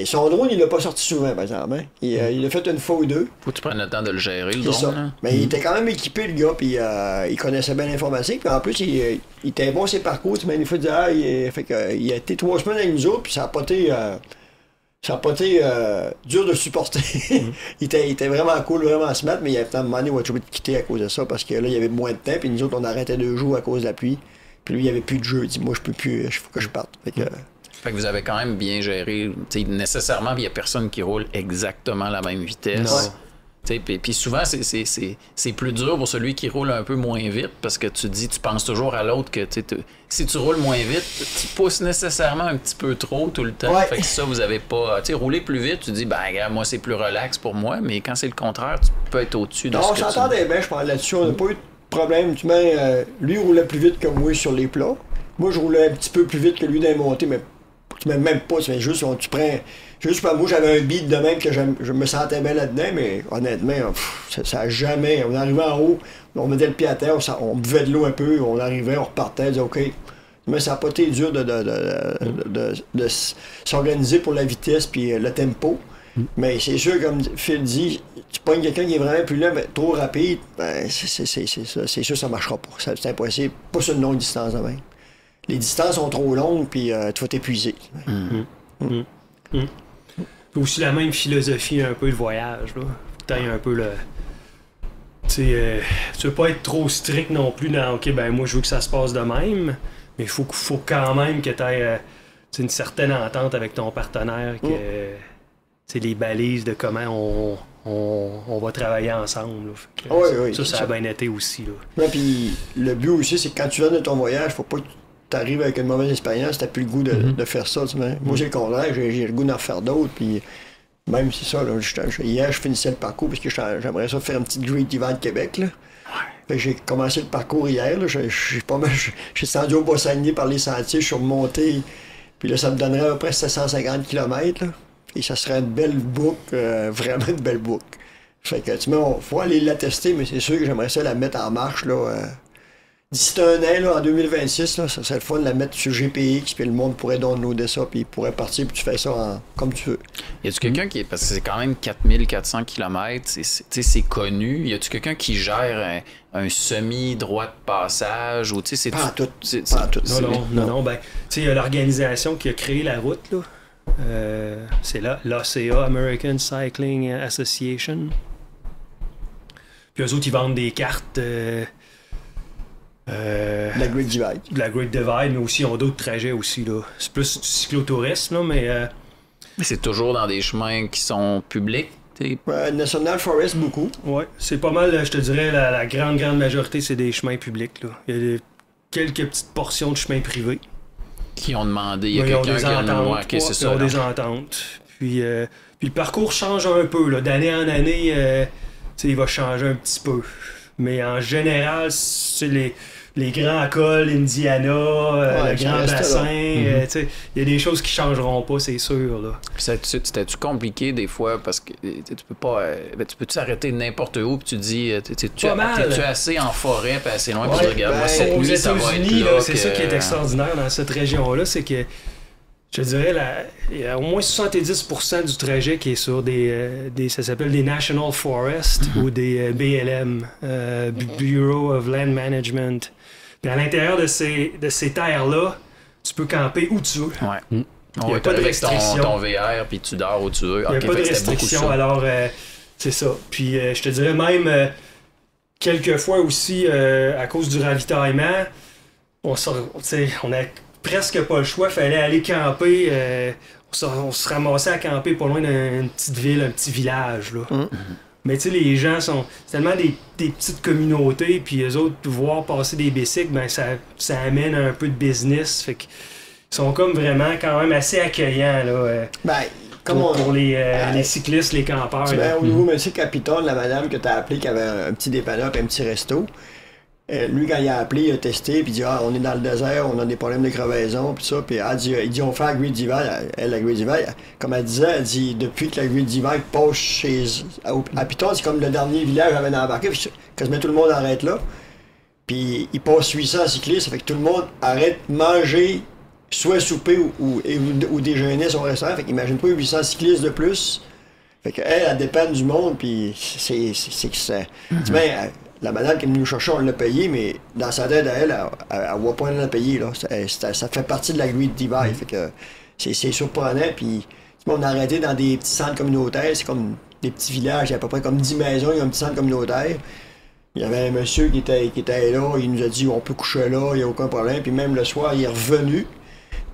son drone, il l'a pas sorti souvent, par exemple. Hein? Il l'a fait une fois ou 2. Faut que tu prennes le temps de le gérer, le drone. Ça. Là. Mais il était quand même équipé, le gars, puis il connaissait bien l'informatique. Puis en plus, il était bon ses parcours. Tu sais, une fois, il a été 3 semaines avec nous autres, puis ça a pas été dur de supporter. Il était vraiment cool, vraiment smart, mais il y avait un moment donné où il a trouvé de quitter à cause de ça, parce que là, il y avait moins de temps, puis nous autres, on arrêtait 2 jours à cause de la pluie. Puis lui, il n'y avait plus de jeu. Il dit, moi, je peux plus, il faut que je parte. Fait que vous avez quand même bien géré. Nécessairement, il n'y a personne qui roule exactement la même vitesse. Puis souvent, c'est plus dur pour celui qui roule un peu moins vite parce que tu penses toujours à l'autre que si tu roules moins vite, tu pousses nécessairement un petit peu trop tout le temps. Ouais. Fait que ça, vous avez pas. Rouler plus vite, tu dis, ben, regarde, moi, c'est plus relax pour moi, mais quand c'est le contraire, tu peux être au-dessus de ce que tu... On s'entendait bien, je parle là-dessus. On n'a pas eu de problème. Lui, il roulait plus vite que moi sur les plats. Moi, je roulais un petit peu plus vite que lui dans les montées, mais tu mets même pas, c'est juste, tu prends. Juste pas moi, j'avais un beat de même que je me sentais bien là-dedans, mais honnêtement, ça a jamais. On arrivait en haut, on mettait le pied à terre, on buvait de l'eau un peu, on arrivait, on repartait, on disait OK. Mais ça n'a pas été dur de s'organiser pour la vitesse puis le tempo. Mais c'est sûr, comme Phil dit, tu pognes quelqu'un qui est vraiment plus lent, mais trop rapide, ben, c'est sûr que ça ne marchera pas. C'est impossible. Pas sur une longue distance de même. Les distances sont trop longues, puis tu vas t'épuiser. Aussi la même philosophie un peu de voyage. Là. T'as un peu le... tu veux pas être trop strict non plus dans « OK, ben moi je veux que ça se passe de même », mais il faut quand même que tu aies une certaine entente avec ton partenaire, que les balises de comment on va travailler ensemble. Ça a bien été aussi. Ouais, puis le but aussi, c'est que quand tu viens de ton voyage, faut pas que tu arrives avec une mauvaise expérience, t'as plus le goût de faire ça. Moi, j'ai le contraire, j'ai le goût d'en faire d'autres, puis même si ça, là, hier, je finissais le parcours, parce que j'aimerais ça faire un petit Great Divide Québec, là. J'ai commencé le parcours hier, j'ai descendu au Bas-Saguenay par les sentiers, je suis remonté, puis là, ça me donnerait à peu près 750 km, là. Et ça serait une belle boucle, vraiment une belle boucle. Fait que, faut aller la tester, mais c'est sûr que j'aimerais ça la mettre en marche, là. D'ici un an, là, en 2026, là, ça serait le fun de la mettre sur GPX, puis le monde pourrait downloader ça, puis il pourrait partir, puis tu fais ça comme tu veux. Y a-tu quelqu'un qui est. Parce que c'est quand même 4400 km, c'est connu. Y a-tu quelqu'un qui gère un semi-droit de passage ou tu sais, c'est. Pas en tout. Non. Ben, tu sais, il y a l'organisation qui a créé la route, là. C'est là, l'ACA, American Cycling Association. Puis eux autres, ils vendent des cartes. La Great Divide. La Great Divide, mais aussi, ils ont d'autres trajets aussi, là. C'est plus du cyclotourisme, là, mais... Mais c'est toujours dans des chemins qui sont publics, National Forest, beaucoup. Ouais, c'est pas mal, je te dirais, la grande majorité, c'est des chemins publics, là. Il y a quelques petites portions de chemins privés. Qui ont demandé, il y a quelqu'un qui a demandé, c'est ça. Ils ont des ententes. Puis le parcours change un peu, là. D'année en année, il va changer un petit peu. Mais en général, c'est les grands cols, Indiana, le grand bassin, il y a des choses qui changeront pas, c'est sûr. Là. C'était-tu compliqué des fois parce que tu peux pas. Tu peux t'arrêter n'importe où puis tu dis t'es-tu assez en forêt puis assez loin puis tu regardes moi cette nuit ça va être là. C'est ça qui est extraordinaire dans cette région-là, c'est que je dirais il y a au moins 70% du trajet qui est sur ça s'appelle des National Forests ou des BLM, Bureau of Land Management. Puis à l'intérieur de ces terres-là, tu peux camper où tu veux. Ouais. Il n'y a pas de restriction. Ton VR puis tu dors où tu veux. Il n'y a pas de restriction, alors c'est ça. Puis je te dirais même, quelquefois aussi, à cause du ravitaillement, on a presque pas le choix, il fallait aller camper. On se ramassait à camper pas loin d'une petite ville, un petit village. Là. Mais tu sais, les gens sont tellement des petites communautés, puis eux autres, voir passer des bicycles, ben ça amène un peu de business. Fait qu'ils sont comme vraiment quand même assez accueillants là, pour les cyclistes, les campeurs. Au niveau M. Capitone, la madame que tu as appelée, qui avait un petit dépanneur et un petit resto, lui, quand il a appelé, il a testé, puis il dit on est dans le désert, on a des problèmes de crevaison, puis ça. Puis il dit on fait la Great Divide. La Great Divide, comme elle disait, elle dit depuis que la Great Divide passe à Piton, c'est comme le dernier village avant d'embarquer, puis quasiment tout le monde arrête là. Puis il passe 800 cyclistes, ça fait que tout le monde arrête de manger, soit souper ou déjeuner à son restaurant. Fait qu'imagine pas 800 cyclistes de plus. Fait qu'elle dépend du monde, puis c'est que ça. La madame qui est venue nous chercher, on l'a payé, mais dans sa tête à elle voit pas rien à payer. Là. Ça fait partie de la Great Divide. Fait que c'est surprenant. Puis on a arrêté dans des petits centres communautaires. C'est comme des petits villages. Il y a à peu près comme 10 maisons. Il y a un petit centre communautaire. Il y avait un monsieur qui était là. Il nous a dit on peut coucher là, il n'y a aucun problème. Puis même le soir, il est revenu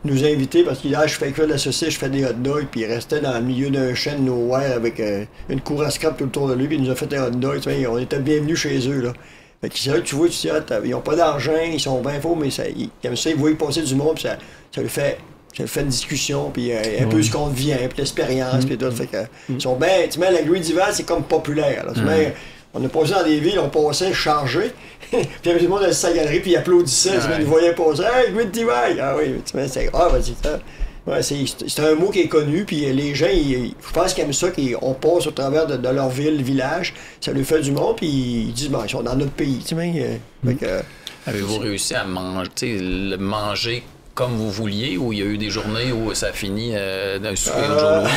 nous inviter parce qu'il dit je fais cuire de la saucisse, je fais des hot dogs. Puis il restait dans le milieu d'un champ de nowhere avec une cour à scrap tout autour de lui. Puis il nous a fait des hot dogs. On était bienvenus chez eux. Là. Fait que c'est là que tu vois, ils n'ont pas d'argent, ils sont bien faux, mais ils voient passer du monde. Puis ça lui fait une discussion, puis un peu ce qu'on devient, puis l'expérience, puis tout. Fait que ils sont bien. La Great Divide, c'est comme populaire. Là. On a passé dans des villes, on passait chargé. Puis il y avait tout le monde dans sa galerie, puis ils applaudissaient. Ils nous voyaient passer. Hey, Great Divide! Ah oui, c'est ça. Ouais, c'est un mot qui est connu, puis les gens, je pense qu'ils aiment ça, qu'on passe au travers de leur ville, village, ça leur fait du monde, puis ils disent, ils sont dans notre pays. Avez-vous réussi à manger comme vous vouliez, ou il y a eu des journées où ça a fini d'un souper au jour?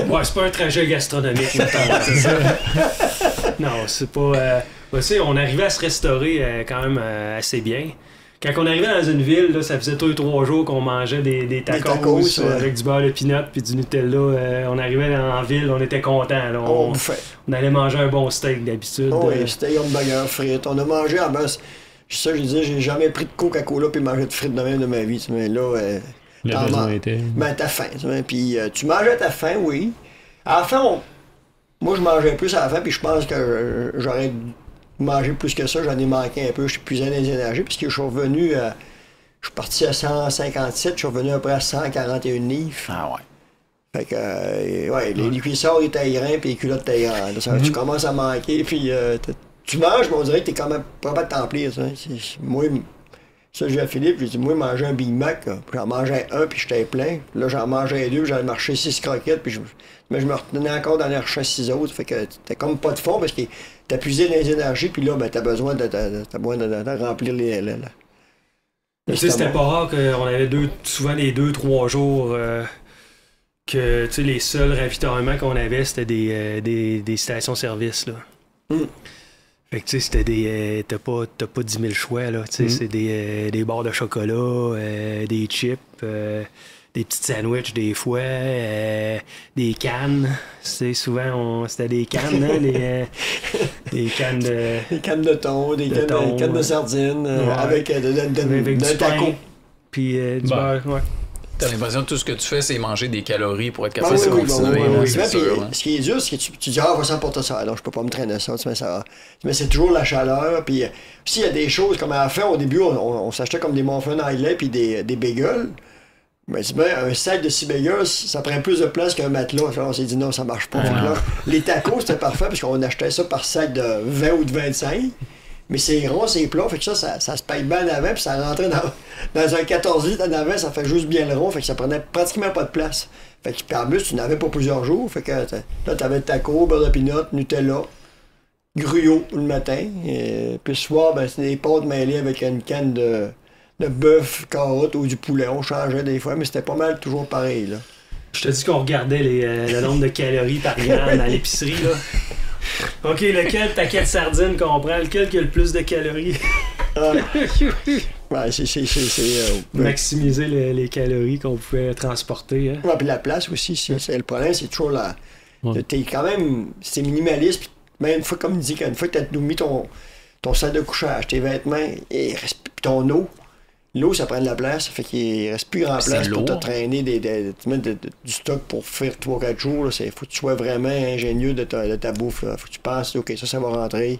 Ouais, c'est pas un trajet gastronomique, c'est ça. Non, c'est pas... on arrivait à se restaurer quand même assez bien. Quand on arrivait dans une ville, là, ça faisait 2-3 jours qu'on mangeait des tacos avec du beurre de pinot puis du Nutella. On arrivait en ville, on était contents. On allait manger un bon steak d'habitude. Oui, steak, hamburger, frites. On a mangé en base. Ça, je disais, j'ai jamais pris de Coca-Cola puis mangé de frites de même de ma vie. Mais là, le besoin était... t'as faim. Puis tu manges à ta faim, oui. À la fin, Moi, je mangeais plus à la fin, puis je pense que j'aurais mangé plus que ça. J'en ai manqué un peu. Je suis plus dans les énergies, puisque je suis revenu je suis parti à 157, je suis revenu après à 141 livres. Ah ouais. Fait que, ouais, les cuissards étaient aérants, puis les culottes étaient grandes. Tu commences à manquer, puis tu manges, mais on dirait que t'es quand même pas de t'emplir, ça. Moi, ça, j'ai à Philippe, j'ai dit, moi, manger un Big Mac, là, puis j'en mangeais un, puis j'étais plein. Là, j'en mangeais deux, j'allais marcher 6 croquettes, puis mais je me retenais encore dans les recherches 6 autres. Fait que t'as comme pas de fond, parce que t'as puisé dans les énergies, puis là, ben, t'as besoin de remplir les... Tu sais, c'était pas rare qu'on avait souvent les 2-3 jours que tu sais, les seuls ravitaillements qu'on avait, c'était des stations-service. Là. Fait que tu sais, c'était des. T'as pas 10 000 choix, là. Tu sais, c'est des barres de chocolat, des chips, des petits sandwichs des fois, des cannes. C'est souvent, c'était des cannes, hein, des cannes de... Des cannes de thon, des cannes de sardines, avec du taco. Puis du beurre, ouais. T'as l'impression que tout ce que tu fais, c'est manger des calories pour être capable de continuer. C'est sûr, hein. Ce qui est dur, c'est que tu dis, va s'emporter ça. Alors, je peux pas me traîner ça, tu mets ça. Mais c'est toujours la chaleur. Puis s'il y a des choses, comme à la fin, au début, on s'achetait comme des muffins à lait puis des bagels. Mais tu mets un sac de 6 bagels, ça prend plus de place qu'un matelas. Alors, on s'est dit, non, ça marche pas. Là, les tacos, c'était parfait, parce qu'on achetait ça par sac de 20 ou de 25. Mais c'est rond, c'est plat, fait que ça se paye bien en avant, puis ça rentrait dans un 14 litres en avant, ça fait juste bien le rond, fait que ça prenait pratiquement pas de place. Fait que, puis en plus, tu n'avais pas plusieurs jours, fait que là, t'avais taco, beurre de pinot, Nutella, gruau le matin, et puis le soir, ben, c'est des pâtes mêlées avec une canne de bœuf, carotte ou du poulet. On changeait des fois, mais c'était pas mal toujours pareil, là. Je te dis qu'on regardait le nombre de calories par gramme à l'épicerie, là. OK, lequel paquet de sardines qu'on prend? Lequel qui a le plus de calories? Ouais, maximiser les calories qu'on pouvait transporter. Hein? Ouais, puis la place aussi. Le problème, c'est toujours là. T'es quand même... C'est minimaliste. Puis même une fois, comme il dit, une fois que t'as mis ton sac de couchage, tes vêtements, et ton eau, l'eau, ça prend de la place. Ça fait qu'il reste plus grand place pour te traîner du stock pour faire 3-4 jours. Il faut que tu sois vraiment ingénieux de ta bouffe. Il faut que tu penses, OK, ça va rentrer.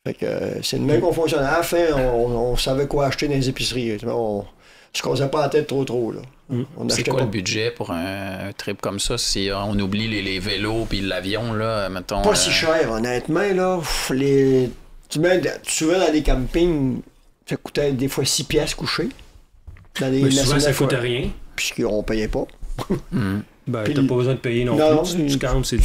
Fait que c'est le même qu'on fonctionnait. À la fin, on savait quoi acheter dans les épiceries. On se cassait pas la tête trop. Là. C'est quoi le budget pour un trip comme ça si on oublie les vélos puis l'avion, là, mettons? Pas si cher, honnêtement. Là. Souvent dans des campings, ça coûtait des fois 6 piastres couché. Mais souvent, ça coûtait rien. Puisqu'on payait pas. Ben, t'as pas besoin de payer non plus. Tu campes, c'est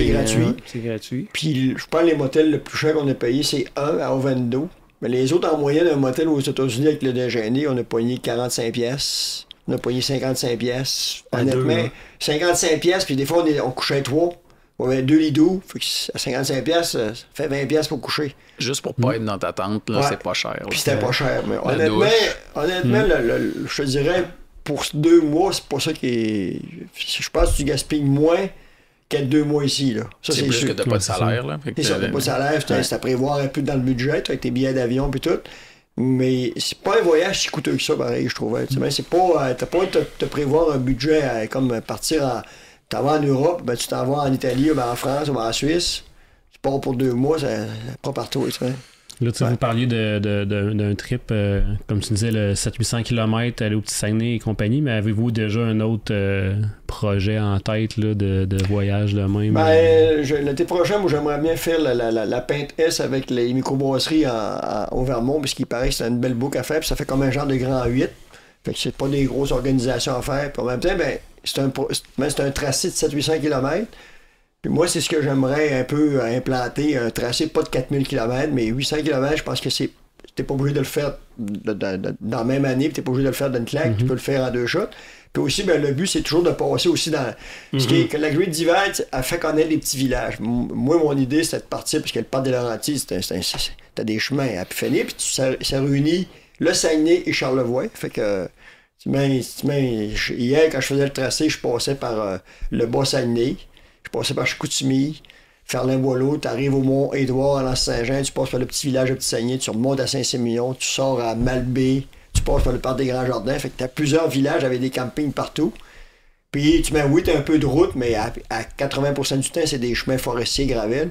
gratuit. C'est gratuit. Puis, je pense que les motels le plus cher qu'on a payé, c'est un à Ovando. Mais les autres, en moyenne, un motel aux États-Unis avec le déjeuner, on a payé 45 piastres. On a payé 55 piastres. Honnêtement, 55 piastres, puis des fois, on couchait 3. On avait 2 lits doux. Fait que à 55 piastres, ça fait 20 piastres pour coucher. Juste pour pas être dans ta tente, là, c'est pas cher. Puis c'était pas cher. Mais honnêtement, je te dirais, pour 2 mois, c'est pas ça qui est... Je pense que tu gaspilles moins qu'être 2 mois ici. Là. Ça, c'est plus sûr que t'as pas de salaire. Là. C'est ça, t'as pas de salaire. C'est à prévoir un peu dans le budget, avec tes billets d'avion et tout. Mais c'est pas un voyage si coûteux que ça, pareil, je trouvais. C'est pas... T'as pas te prévoir un budget comme partir t'en vas en Europe, ben, tu t'en vas en Italie, ben, en France, ou en Suisse. Tu pars pour 2 mois, c'est pas partout. Tu sais. Là, vous parliez d'un trip, comme tu disais, le 700-800 km, aller au Petit Saguenay et compagnie, mais avez-vous déjà un autre projet en tête là, de voyage de même? Ben, l'été prochain, moi, j'aimerais bien faire la Pinte S avec les microbrasseries au Vermont, parce qu'il paraît que c'est une belle boucle à faire, puis ça fait comme un genre de grand 8. Fait que c'est pas des grosses organisations à faire. Puis en même temps, ben, c'est un tracé de 700-800 km. Puis moi, c'est ce que j'aimerais un peu implanter, un tracé pas de 4000 km, mais 800 km, je pense que t'es pas obligé de le faire dans la même année, puis t'es pas obligé de le faire d'une claque, tu peux le faire en 2 shots. Puis aussi, ben, le but, c'est toujours de passer aussi dans... Ce qui est que la Great Divide a fait connaître des petits villages. Moi, mon idée, c'était de partir, parce que le parc des Laurentides, t'as des chemins à Pifénie, puis ça réunit le Saguenay et Charlevoix. Fait que... Hier, quand je faisais le tracé, je passais par le Bas-Saguenay, je passais par Chicoutimi, Ferlin-Boileau, tu arrives au Mont-Édouard, à l'Anse-Saint-Jean, tu passes par le petit village de Petit-Saguenay, tu remontes à Saint-Sémillon, tu sors à Malbaie, tu passes par le parc des Grands Jardins, fait que tu as plusieurs villages avec des campings partout. Puis tu mets, oui, t'as un peu de route, mais à 80% du temps, c'est des chemins forestiers gravel.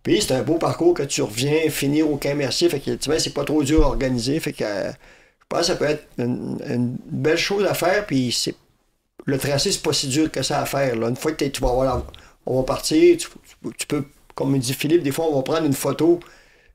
Puis c'est un beau parcours que tu reviens finir au camp Mercier. Fait que tu vois, c'est pas trop dur à organiser. Fait que je pense que ça peut être une belle chose à faire. Puis le tracé, c'est pas si dur que ça à faire. Là. Une fois que tu vas avoir on va partir, tu peux, comme me dit Philippe, des fois on va prendre une photo,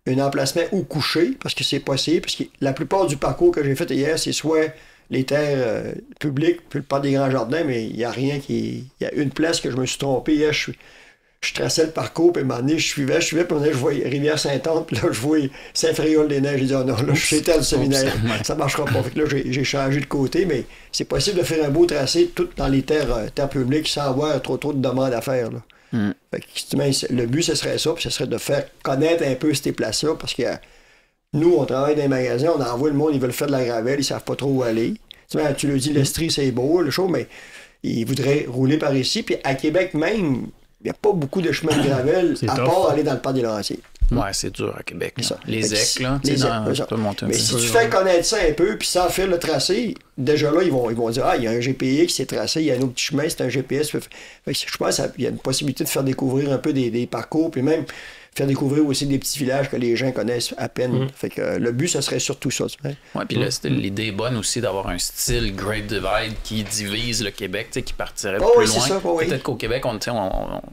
un emplacement où coucher, parce que c'est possible. Parce que la plupart du parcours que j'ai fait hier, c'est soit les terres publiques, puis le parc des Grands Jardins, mais il n'y a rien qui. Il y a une place que je me suis trompé. Hier, je traçais le parcours, puis à un moment donné, je suivais, puis je voyais Rivière-Saint-Anne, puis là, je voyais Saint-Fréol-des-Neiges. J'ai dit, oh non, là, je suis dans le séminaire, ça ne marchera pas. Fait que là, j'ai changé de côté, mais c'est possible de faire un beau tracé tout dans les terres publiques sans avoir trop de demandes à faire. Là. Fait que, le but, ce serait ça, puis ce serait de faire connaître un peu ces places-là, parce que nous, on travaille dans les magasins, on envoie le monde, ils veulent faire de la gravelle, ils savent pas trop où aller. Tu le dis, l'Estrie, c'est beau, le show, mais ils voudraient rouler par ici. Puis à Québec même, il n'y a pas beaucoup de chemins de gravelle, à part aller dans le parc des Lanciers. Ouais, c'est dur à Québec. Les EC, là, tu peux monter un mais petit si peu. tu fais connaître ça un peu, puis sans faire le tracé, déjà là, ils vont dire, il y a un GPX, c'est tracé, il y a un autre petit chemin, c'est un GPS. Fait que je pense qu'il y a une possibilité de faire découvrir un peu des parcours, puis même faire découvrir aussi des petits villages que les gens connaissent à peine. Fait que le but, ce serait surtout ça. Oui, puis là, l'idée est bonne aussi d'avoir un style Great Divide qui divise le Québec, qui partirait plus loin. Peut-être qu'au Québec, on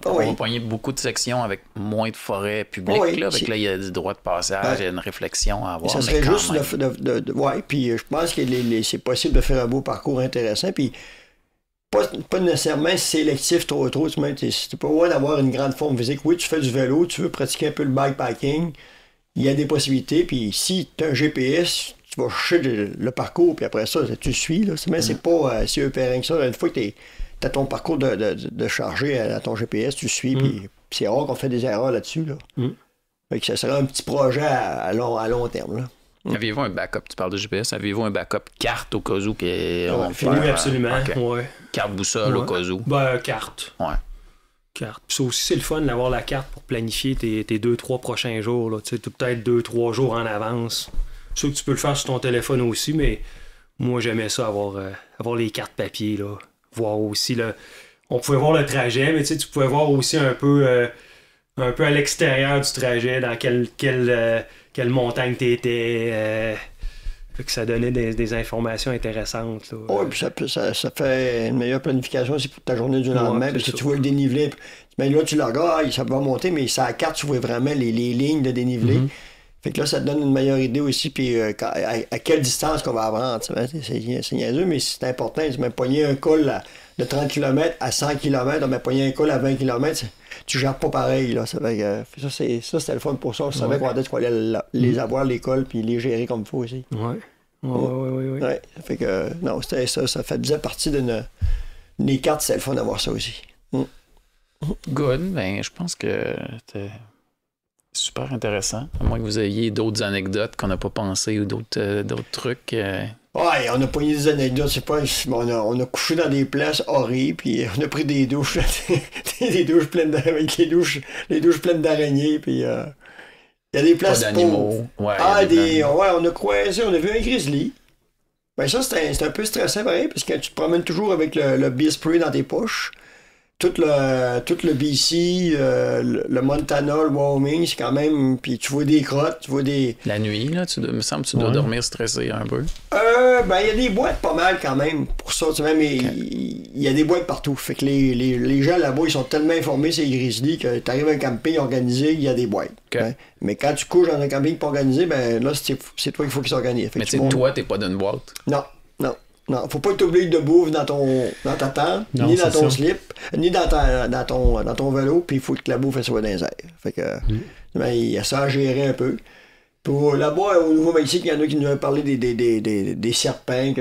va poigner beaucoup de sections avec moins de forêts publiques. Là, avec là, il y a du droit de passage, il y a une réflexion à avoir. Ça serait juste puis je pense que c'est possible de faire un beau parcours intéressant. Puis pas nécessairement sélectif trop. C'est pas loin d'avoir une grande forme physique. Oui, tu fais du vélo, tu veux pratiquer un peu le bikepacking, il y a des possibilités. Puis si tu as un GPS, tu vas chercher le parcours, puis après ça, tu suis. Là. C'est pas si épérant que ça. Une fois que tu as ton parcours de charger à ton GPS, tu suis. Puis c'est rare qu'on fait des erreurs là-dessus. Là. Fait que ça serait un petit projet à long terme. Là. Aviez-vous un backup? Tu parles de GPS. Aviez-vous un backup carte au cas où? Oui, absolument. Okay. Ouais. Carte boussole au cas où? Carte. Ouais. Carte. Puis ça aussi, c'est le fun d'avoir la carte pour planifier tes 2-3 prochains jours. Là. Tu sais, peut-être 2-3 jours en avance. Je sais que tu peux le faire sur ton téléphone aussi, mais moi, j'aimais ça, avoir les cartes papier. Là. Voir aussi, là, on pouvait voir le trajet, mais tu pouvais voir aussi un peu à l'extérieur du trajet, dans quelle montagne t'étais. Que ça donnait des informations intéressantes. Oui, puis ça fait une meilleure planification aussi pour ta journée du lendemain, parce que tu vois le dénivelé. Mais là, tu le regardes, ça va monter, mais sur la carte, tu vois vraiment les lignes de dénivelé. Fait que là, ça te donne une meilleure idée aussi, puis à quelle distance qu'on va avoir. C'est niaiseux, mais c'est important. Tu m'as pogné un col de 30 km à 100 km, on m'a pogné un col à 20 km. Tu gères pas pareil. Là. Ça, c'était le fun pour ça. Je savais qu'on allait les avoir, les cols, puis les gérer comme il faut aussi. Oui. Fait que, non, c'était ça. Ça faisait partie des cartes, c'était le fun d'avoir ça aussi. Good. Ben, je pense que c'était super intéressant. À moins que vous ayez d'autres anecdotes qu'on n'a pas pensé ou d'autres trucs. Ouais, on a pogné des anecdotes, c'est pas. On a couché dans des places horribles, puis on a pris des douches, des douches pleines avec les douches pleines d'araignées, puis il y a des places d'animaux. Ouais, on a croisé, on a vu un grizzly. Ben ça, c'est un peu stressant pareil, parce que tu te promènes toujours avec le bee spray dans tes poches. Tout le BC, le Montana, le Wyoming, c'est quand même. Puis tu vois des crottes, tu vois des. La nuit, là, me semble que tu dois dormir stressé un peu. Ben, il y a des boîtes pas mal quand même pour ça, tu sais, mais il y a des boîtes partout. Fait que les gens là-bas, ils sont tellement informés, c'est Grizzly, que tu arrives à un camping organisé, il y a des boîtes. Okay. Hein? Mais quand tu couches dans un camping pas organisé, ben là, c'est toi qu'il faut qu'il s'organise. Mais tu sais, toi, t'es pas d'une boîte. Non, faut pas être obligé de bouffe dans ta tente, ni dans ton slip, ni dans ton vélo, puis il faut que la bouffe soit dans les airs. Fait que, il y a ça à gérer un peu. Pour là-bas, au Nouveau-Mexique, il y en a qui nous ont parlé des serpents,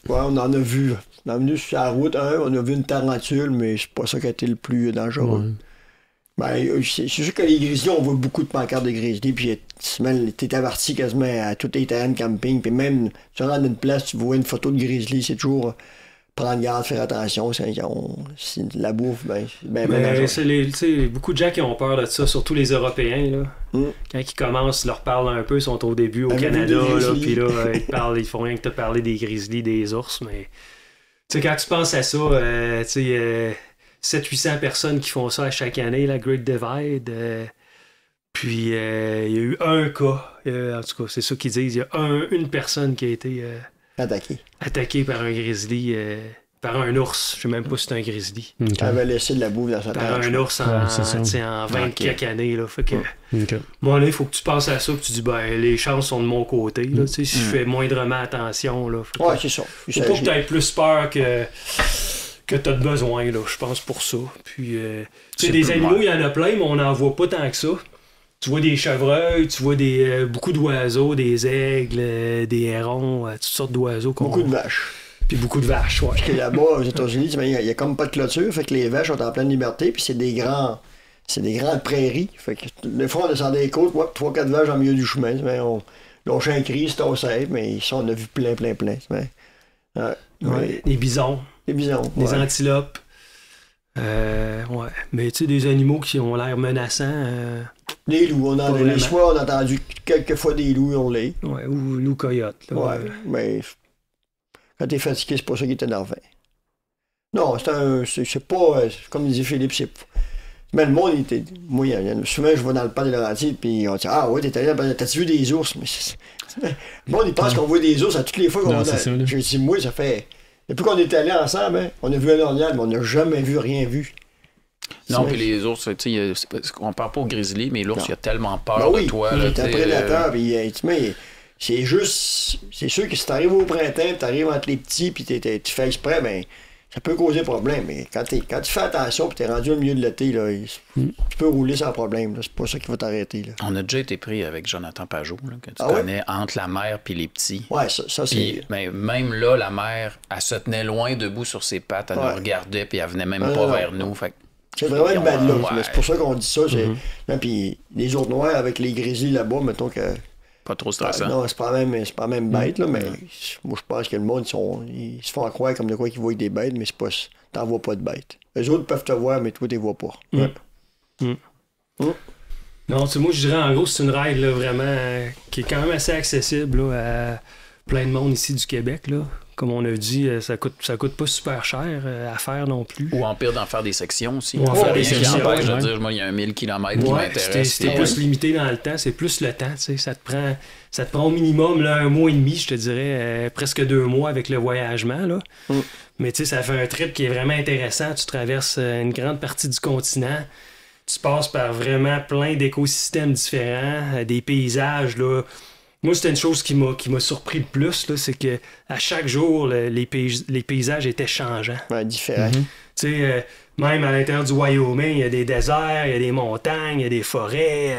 on en a vu. On est venu sur la route, on a vu une tarentule, mais c'est pas ça qui a été le plus dangereux. Ben, c'est sûr que les grizzlies, on voit beaucoup de pancartes de grizzlies, puis t'es averti quasiment à tous les terrains de camping, puis même, tu rentres dans une place, tu vois une photo de grizzly, c'est toujours prendre garde, faire attention, c'est la bouffe, c'est beaucoup de gens qui ont peur de ça, surtout les Européens, là. Quand ils commencent, ils leur parlent un peu, ils sont au début au Canada, là, puis là, ils font rien que te parler des grizzlies, des ours, mais Tu sais, quand tu penses à ça, 700-800 personnes qui font ça à chaque année, la Great Divide. Puis, il y a eu un cas, en tout cas, c'est ça qu'ils disent, il y a une personne qui a été attaquée par un grizzly, par un ours. Je sais même pas si c'est un grizzly. Okay. Elle avait laissé de la bouffe dans sa par un ours en 20 quelques années. Là. Fait que, bon, là, il faut que tu penses à ça, que tu dis, ben, les chances sont de mon côté. Là, si je fais moindrement attention. Là, ouais, c'est ça. Faut pas que tu aies plus peur que tu as besoin, là, je pense, pour ça. Puis, tu sais, des animaux, il y en a plein, mais on n'en voit pas tant que ça. Tu vois des chevreuils, tu vois beaucoup d'oiseaux, des aigles, des hérons, toutes sortes d'oiseaux. Beaucoup de vaches. Puis beaucoup de vaches, ouais. Parce que là-bas, aux États-Unis, il n'y a comme pas de clôture, fait que les vaches sont en pleine liberté, puis c'est des grandes prairies. Fait que des fois, on descendait les côtes, 3-4 vaches en milieu du chemin. On lâchait un cri, c'était au safe, mais ça, on a vu plein. Des bisons. Des antilopes. Ouais. Mais tu sais, des animaux qui ont l'air menaçants. Les loups, les soirs, on a entendu quelques fois des loups hurler. Ouais, ou loups coyotes. Là, ouais, mais quand t'es fatigué, c'est pas ça qui est énervant. Non, c'est pas, comme disait Philippe, c'est... Mais le monde, moi, souvent, je vais dans le parc des Laurentides, puis on dit, ah ouais, t'es allé, t'as-tu vu des ours? Mais le monde, il pense qu'on voit des ours à toutes les fois qu'on va dans... Je dis, moi, ça fait... Depuis qu'on est allés ensemble, hein, on a vu un ornial, mais on n'a jamais rien vu. Non, puis les ours, tu sais, on parle pas au grizzly, mais l'ours, il a tellement peur de toi. C'est un prédateur, puis c'est juste... C'est sûr que si t'arrives au printemps, t'arrives entre les petits, puis tu fais exprès, ben ça peut causer problème. Mais quand tu fais attention, puis t'es rendu au milieu de l'été, là, tu peux rouler sans problème. C'est pas ça qui va t'arrêter. Là. On a déjà été pris avec Jonathan Pajot, là, que tu connais, entre la mère puis les petits. Ouais, ça c'est... Puis, même là, la mère, elle se tenait loin debout sur ses pattes, elle nous regardait, puis elle venait même pas vers nous. Fait c'est vraiment une bad luck, mais c'est pour ça qu'on dit ça. Puis les autres noirs avec les grizzlies là-bas, mettons que... Pas trop stressant. Non, c'est pas même bête, là, mais moi je pense que le monde, ils se font croire comme de quoi qu'ils voient des bêtes, mais c'est pas... T'en vois pas de bêtes. Les autres peuvent te voir, mais toi, t'es vois pas. Non, tu sais, moi je dirais en gros, c'est une ride là, vraiment qui est quand même assez accessible là, à plein de monde ici du Québec. Là. Comme on a dit, ça coûte pas super cher à faire non plus. Ou en pire d'en faire des sections aussi. Ou en faire des sections. Je veux dire, moi, il y a un 1000 km qui m'intéresse. Si t'es plus limité dans le temps, c'est plus le temps. Tu sais, ça te prend au minimum là, 1 mois et demi, je te dirais, presque 2 mois avec le voyagement. Là. Mais tu sais, ça fait un trip qui est vraiment intéressant. Tu traverses une grande partie du continent. Tu passes par vraiment plein d'écosystèmes différents, des paysages, là. Moi, c'était une chose qui m'a surpris le plus, là, c'est que à chaque jour, les paysages étaient changeants. Ouais, différents. Tu sais, même à l'intérieur du Wyoming, il y a des déserts, il y a des montagnes, il y a des forêts.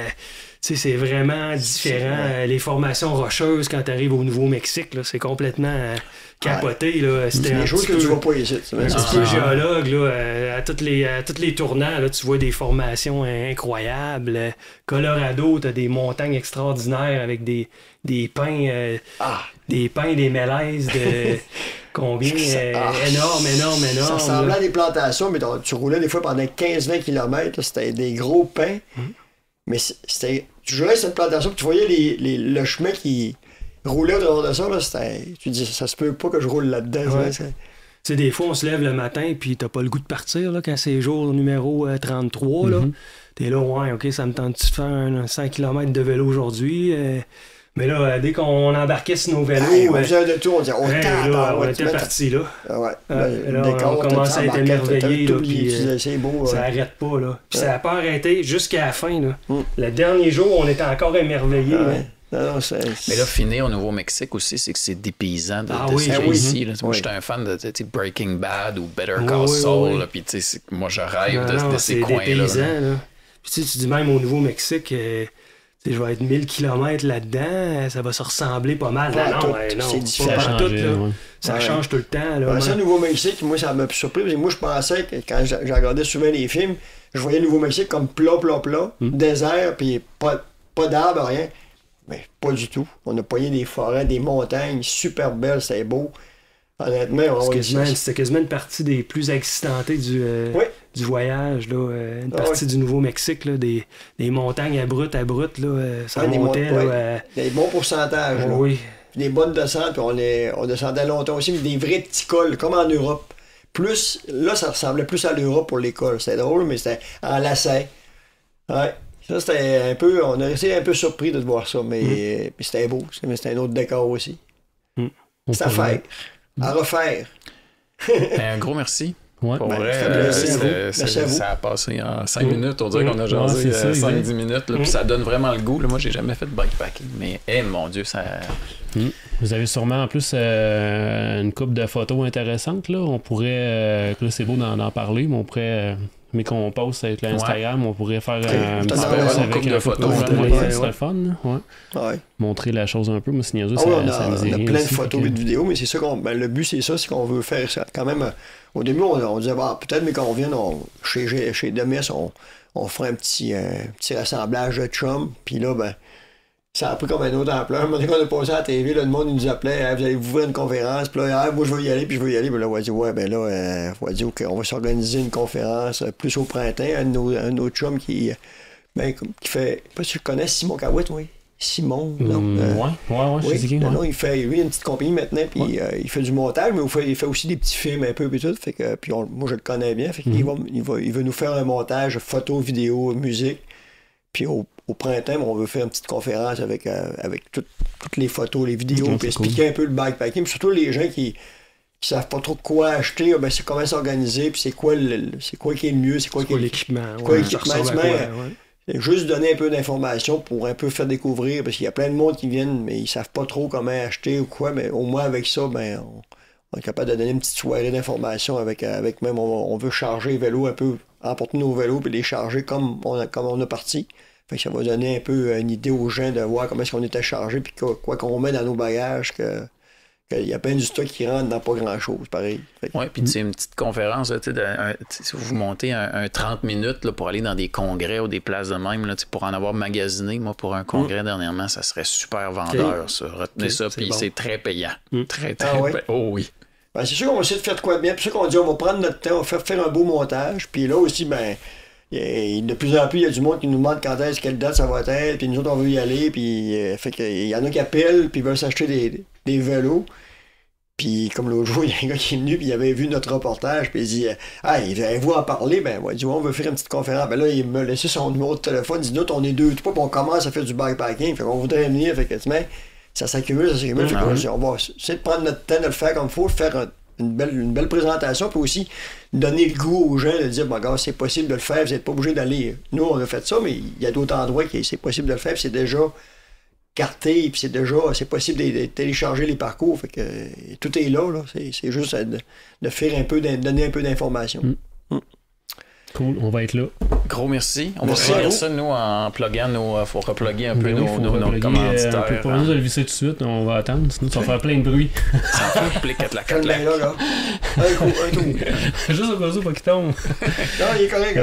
Tu sais, c'est vraiment différent. Les formations rocheuses, quand tu arrives au Nouveau-Mexique, là, c'est complètement capoté. Là. C'était des choses que tu vois pas ici. Un petit peu géologue, là, à tous les tournants, là, tu vois des formations incroyables. Colorado, tu as des montagnes extraordinaires avec des pins, des mélèzes de combien énorme. Ça ressemblait à des plantations, mais tu roulais des fois pendant 15-20 km, c'était des gros pins. Mais c'était. Tu jouais cette plantation, puis tu voyais le chemin qui roulait au-dehors de ça, là, tu dis, ça se peut pas que je roule là-dedans. Ouais. Tu sais, des fois, on se lève le matin, puis t'as pas le goût de partir, là, quand c'est jour numéro 33, là. T'es là, ouais, OK, ça me tente-tu de faire un 100 km de vélo aujourd'hui? Mais là, dès qu'on embarquait sur nos vélos... on faisait de tout, on disait, on était partis, là. On commençait à être émerveillés, là, puis ça arrête pas, là. Puis ça n'a pas arrêté jusqu'à la fin, là. Le dernier jour, on était encore émerveillés, mais là, finir au Nouveau-Mexique aussi, c'est que c'est dépaysant de ici. Là. Moi, j'étais un fan de Breaking Bad ou Better Call Saul. Puis moi, je rêve de ces coins-là. C'est dépaysant, là. Puis tu dis même au Nouveau-Mexique... je vais être 1000 km là-dedans, ça va se ressembler pas mal. Non, c'est différent. Ça change tout le temps. Là, ça, Nouveau-Mexique, moi, ça m'a surpris. Parce que moi, je pensais que quand je regardais souvent les films, je voyais le Nouveau-Mexique comme plat, désert, puis pas d'arbres, rien. Mais pas du tout. On a pogné des forêts, des montagnes super belles, c'était beau. Honnêtement, c'était quasiment une partie des plus accidentées du voyage, là, une partie du Nouveau-Mexique, là, des montagnes abruptes, là, ça montait. Des bons pourcentages. Oui, des bonnes descentes, puis on descendait longtemps aussi, mais des vrais petits cols, comme en Europe. Plus, là, ça ressemblait plus à l'Europe pour les cols. C'était drôle, mais c'était en lacet. Ouais. Ça, c'était un peu... On a resté un peu surpris de voir ça, mais c'était beau. Mais c'était un autre décor aussi. C'est à faire. À refaire. Un gros merci. Ouais. Pour Ben, vrai, merci à vous. ça a passé en 5 minutes. On dirait qu'on a jasé 5-10 minutes. Là, puis ça donne vraiment le goût. Là. Moi, j'ai jamais fait de bikepacking, mais mon Dieu, ça... Vous avez sûrement en plus une couple de photos intéressantes. Là. On pourrait, là, c'est beau d'en parler, mais on pourrait... mais qu'on poste avec l'Instagram, on pourrait faire un petit post avec un photos. Ce serait le fun. Ouais. Montrer la chose un peu. Moi, c'est niaiseux, on ça me dit a rien plein aussi, de photos et de vidéos, mais c'est ça le but, c'est qu'on veut faire ça. Quand même, au début, on disait, peut-être, mais quand on vient chez Demis, on ferait un petit rassemblage de chums, puis là, ben, ça a pris comme un autre ampleur. Quand on a passé à la TV, là, le monde nous appelait, vous allez vous ouvrir une conférence, puis là, moi je veux y aller, puis je veux y aller. Puis là, on va dire, on va dire qu'on va s'organiser une conférence plus au printemps. Un de nos chums qui fait, je sais pas si tu connais Simon Cahouette, oui. Simon, non? Je sais qui. Non, il fait une petite compagnie maintenant, puis il fait du montage, mais il fait aussi des petits films un peu, puis tout. Fait que, puis moi, je le connais bien. Fait qu'il il veut nous faire un montage, photo, vidéo, musique. Puis au printemps, on veut faire une petite conférence avec toutes les photos, les vidéos, puis expliquer un peu le bikepacking. Puis surtout les gens qui savent pas trop quoi acheter, c'est comment s'organiser, puis c'est quoi qui est le mieux, c'est quoi l'équipement. C'est juste donner un peu d'informations pour un peu faire découvrir, parce qu'il y a plein de monde qui viennent, mais ils savent pas trop comment acheter ou quoi, mais au moins avec ça, on est capable de donner une petite soirée d'informations avec même, on veut charger les vélos un peu, emporter nos vélos, puis les charger comme on a parti. Fait que ça va donner un peu une idée aux gens de voir comment est-ce qu'on était chargé, puis quoi qu'on met dans nos bagages, qu'il y a plein du stock qui rentre dans pas grand-chose, pareil. Oui, puis c'est une petite conférence, là, si vous montez un 30 minutes là, pour aller dans des congrès ou des places de même, là, pour en avoir magasiné, moi, pour un congrès dernièrement, ça serait super vendeur, ça. Retenez ça, puis c'est très payant. Très payant. Oh oui. Ben, c'est sûr qu'on va essayer de faire de quoi de bien, puis c'est sûr qu'on dit on va prendre notre temps, on va faire un beau montage, puis là aussi, de plus en plus, il y a du monde qui nous demande quelle date ça va être, puis nous autres, on veut y aller, puis fait qu'il y en a qui appellent, puis veulent s'acheter des vélos. Puis comme l'autre jour, il y a un gars qui est venu, puis il avait vu notre reportage, puis il dit vous en parler, on veut faire une petite conférence. Ben là, il m'a laissé son numéro de téléphone, il dit nous, on est 2, puis on commence à faire du bikepacking, fait qu'on voudrait venir, fait que ça s'accumule, fait on va essayer de prendre notre temps de le faire comme il faut, faire une belle présentation, puis aussi donner le goût aux gens de dire c'est possible de le faire, vous n'êtes pas obligé d'aller. Nous, on a fait ça, mais il y a d'autres endroits qui c'est possible de le faire, puis c'est déjà carté, puis c'est possible de télécharger les parcours, fait que tout est là. C'est juste de faire un peu, donner un peu d'informations. Cool, on va être là. Gros merci. On va faire ça, nous, en pluguant faut repluguer un peu nos commanditaires. On peut pas nous le visser tout de suite, on va attendre, sinon ça va faire plein de bruit. Ça fait pliquer la catac. Un coup. Juste au cas où, pas qu'il tombe. Non, il est correct.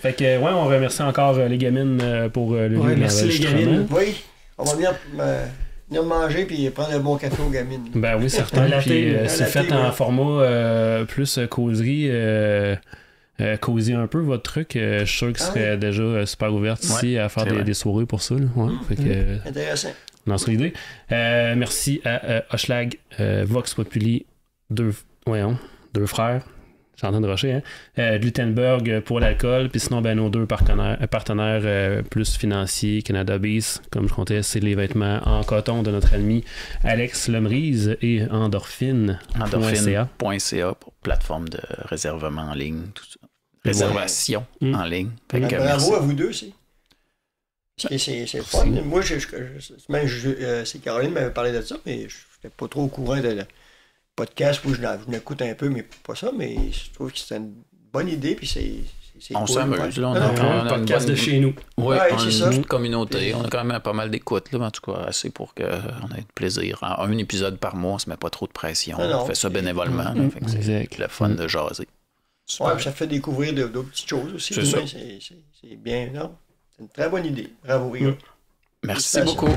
Fait que, on remercie encore les gamines pour le lieu de merci les gamines. Oui, on va venir manger puis prendre un bon café aux gamines. Ben oui, certain. Puis c'est fait en format plus causerie. Causer un peu votre truc. Je suis sûr qu'il serait déjà super ouverte ici à faire des soirées pour ça. Là. Fait que, intéressant. Dans son idée. Merci à Hochelag, Vox Populi, deux frères. J'ai en train de rusher, Glutenberg pour l'alcool, puis sinon, nos deux partenaires plus financiers, Canada Beast, comme je comptais, c'est les vêtements en coton de notre ami Alex Lemrise et Endorphine.ca. Endorphine.ca pour plateforme de réservement en ligne, tout ça. Réservation en ligne. Bravo à vous deux, c'est fun. Moi, c'est Caroline qui m'avait parlé de ça, mais je n'étais pas trop au courant de podcast où je m'écoute un peu, mais pas ça, mais je trouve que c'est une bonne idée, puis c'est on s'amuse, là. On a un podcast de chez nous. Oui, on a une communauté. On a quand même pas mal d'écoute, là, en tout cas, assez pour qu'on ait du plaisir. Un épisode par mois, on se met pas trop de pression. On fait ça bénévolement. C'est le fun de jaser. Oui, ça fait découvrir d'autres petites choses aussi. C'est ça. C'est bien, non? C'est une très bonne idée. Bravo, les gars. Merci beaucoup.